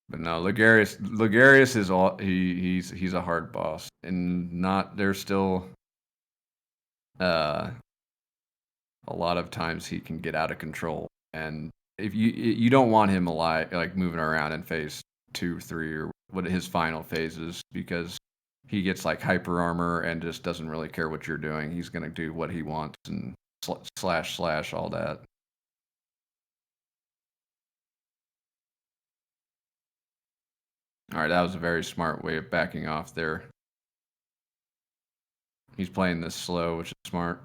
But no, Ligarius is all he's a hard boss, and there's still a lot of times he can get out of control, and if you don't want him alive, like moving around in phase 2, 3, or what his final phases, because he gets like hyper armor and just doesn't really care what you're doing. He's gonna do what he wants and slash all that. All right, that was a very smart way of backing off there. He's playing this slow, which is smart.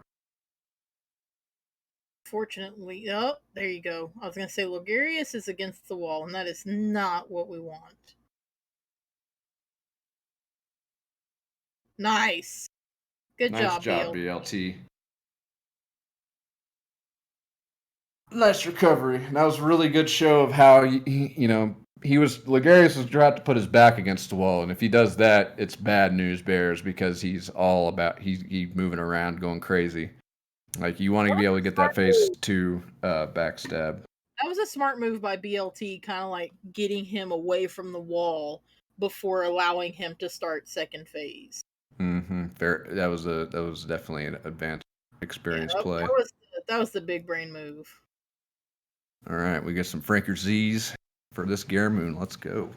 Fortunately, oh, there you go. I was going to say Logarius is against the wall, and that is not what we want. Nice. Good Nice job, BLT. Nice recovery. That was a really good show of how Ligarius was about to put his back against the wall, and if he does that, it's bad news bears because he's all about he's moving around, going crazy. Like you want to be able to get that phase 2 backstab. That was a smart move by BLT, kind of like getting him away from the wall before allowing him to start second phase. Fair. That was definitely an advanced experience play. That was the big brain move. All right, we get some Franker Z's for this Garamune. Let's go.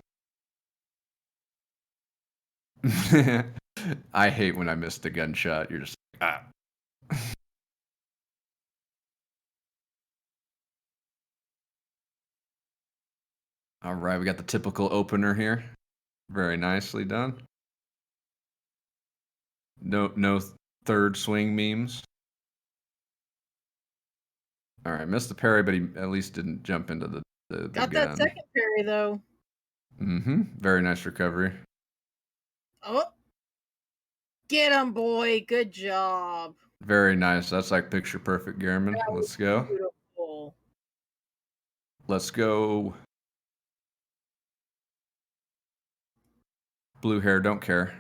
I hate when I miss the gunshot. You're just like, ah. All right, we got the typical opener here. Very nicely done. No third swing memes. All right, missed the parry, but he at least didn't jump into the Got gun. that second parry though. Very nice recovery. Oh, get him, boy! Good job. Very nice. That's like picture perfect, Garamune. Let's go. Beautiful. Let's go. Blue hair, don't care.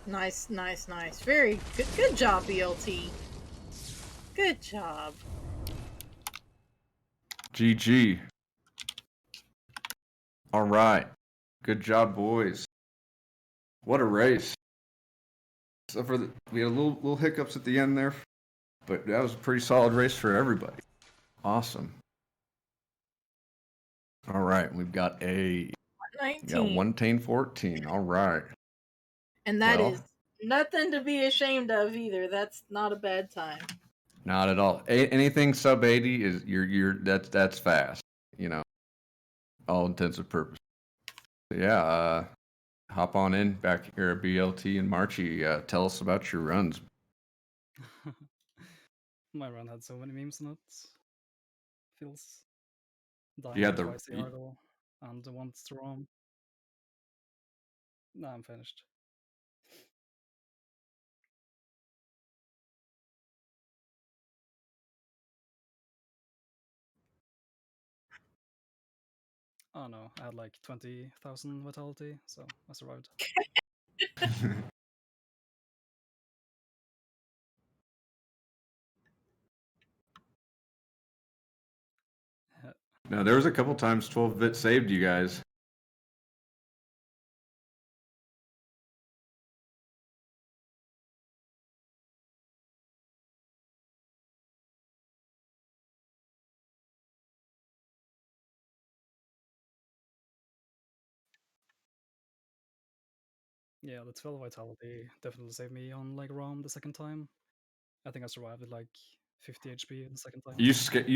Nice. Very good. Good job, BLT. Good job. GG. All right. Good job, boys. What a race. Except for we had a little hiccups at the end there, but that was a pretty solid race for everybody. Awesome. All right, we've got 19. 110-14. All right. And that is nothing to be ashamed of either. That's not a bad time. Not at all. Anything sub 80 is that's fast. All intents and purposes. So yeah. Hop on in back here at BLT and Marchyy. Tell us about your runs. My run had so many memes in it. Feels dying You had twice the hurdle and once to roam. No, I'm finished. Oh no, I had like 20,000 vitality, so I survived. No, there was a couple times 12-bit saved you guys. Yeah, the 12 vitality definitely saved me on like roam the second time. I think I survived with like 50 HP the second time. You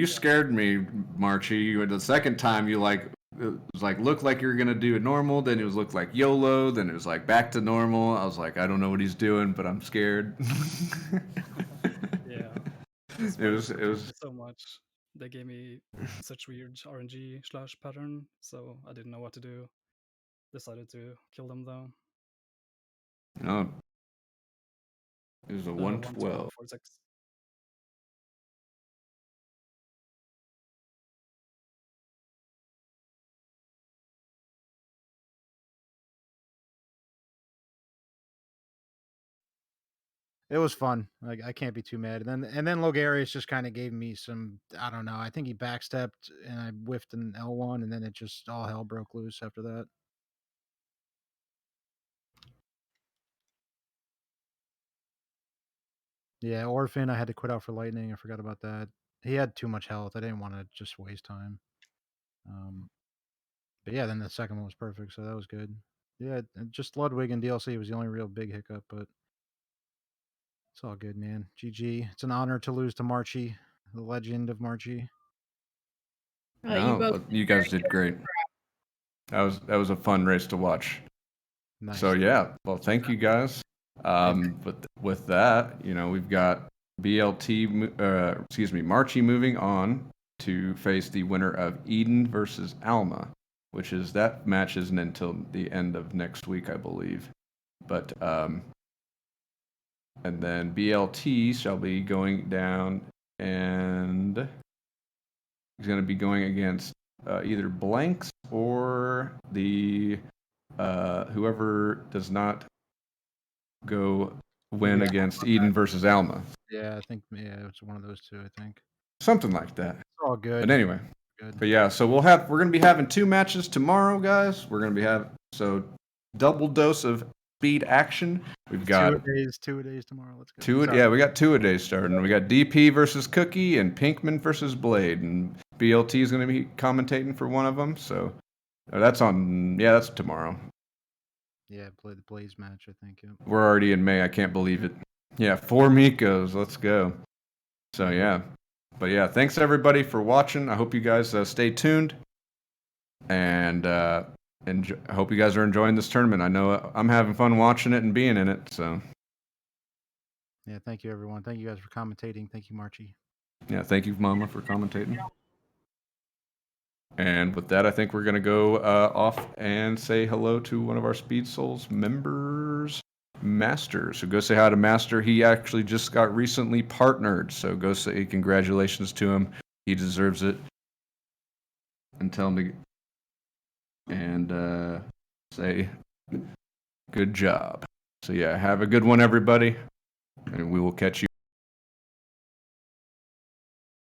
scared me, Marchyy. The second time you it was like looked like you were gonna do it normal, then it was looked like YOLO, then it was like back to normal. I was like, I don't know what he's doing, but I'm scared. Yeah. It was so much. They gave me such weird RNG/pattern, so I didn't know what to do. Decided to kill them though. No. It was a 112. 46. It was fun. Like I can't be too mad. And then Logarius just kind of gave me some. I don't know. I think he backstepped and I whiffed an L1, and then it just all hell broke loose after that. Yeah, Orphan. I had to quit out for Lightning. I forgot about that. He had too much health. I didn't want to just waste time. But yeah, then the second one was perfect, so that was good. Yeah, just Ludwig and DLC was the only real big hiccup, but it's all good, man. GG. It's an honor to lose to Marchyy, the legend of Marchyy. You guys did great. That was a fun race to watch. Nice. So yeah, well, thank you guys. But with that, we've got Marchyy moving on to face the winner of Eden versus Alma, which is that match isn't until the end of next week, I believe. But and then BLT shall be going down, and he's going to be going against either Blanks or the whoever does not go win against Eden versus Alma. Yeah, I think it's one of those two. I think something like that. It's all good. But anyway, good. But yeah, so we're going to be having 2 matches tomorrow, guys. We're going to be double dose of speed action. We've got 2 days tomorrow. Let's go. We got 2 a days starting. We got DP versus Cookie and Pinkman versus Blade, and BLT is going to be commentating for one of them. So that's tomorrow. Yeah, play the Blaze match, I think. Yeah. We're already in May. I can't believe it. Yeah, 4 Mikos. Let's go. So yeah. But yeah, thanks everybody for watching. I hope you guys stay tuned. And I hope you guys are enjoying this tournament. I know I'm having fun watching it and being in it. So yeah, thank you everyone. Thank you guys for commentating. Thank you, Marchyy. Yeah, thank you, Mama, for commentating. And with that, I think we're going to go off and say hello to one of our Speed Souls members, Master. So go say hi to Master. He actually just got recently partnered. So go say congratulations to him. He deserves it. And tell him to... And say good job. So So yeah, have a good one, everybody, and we will catch you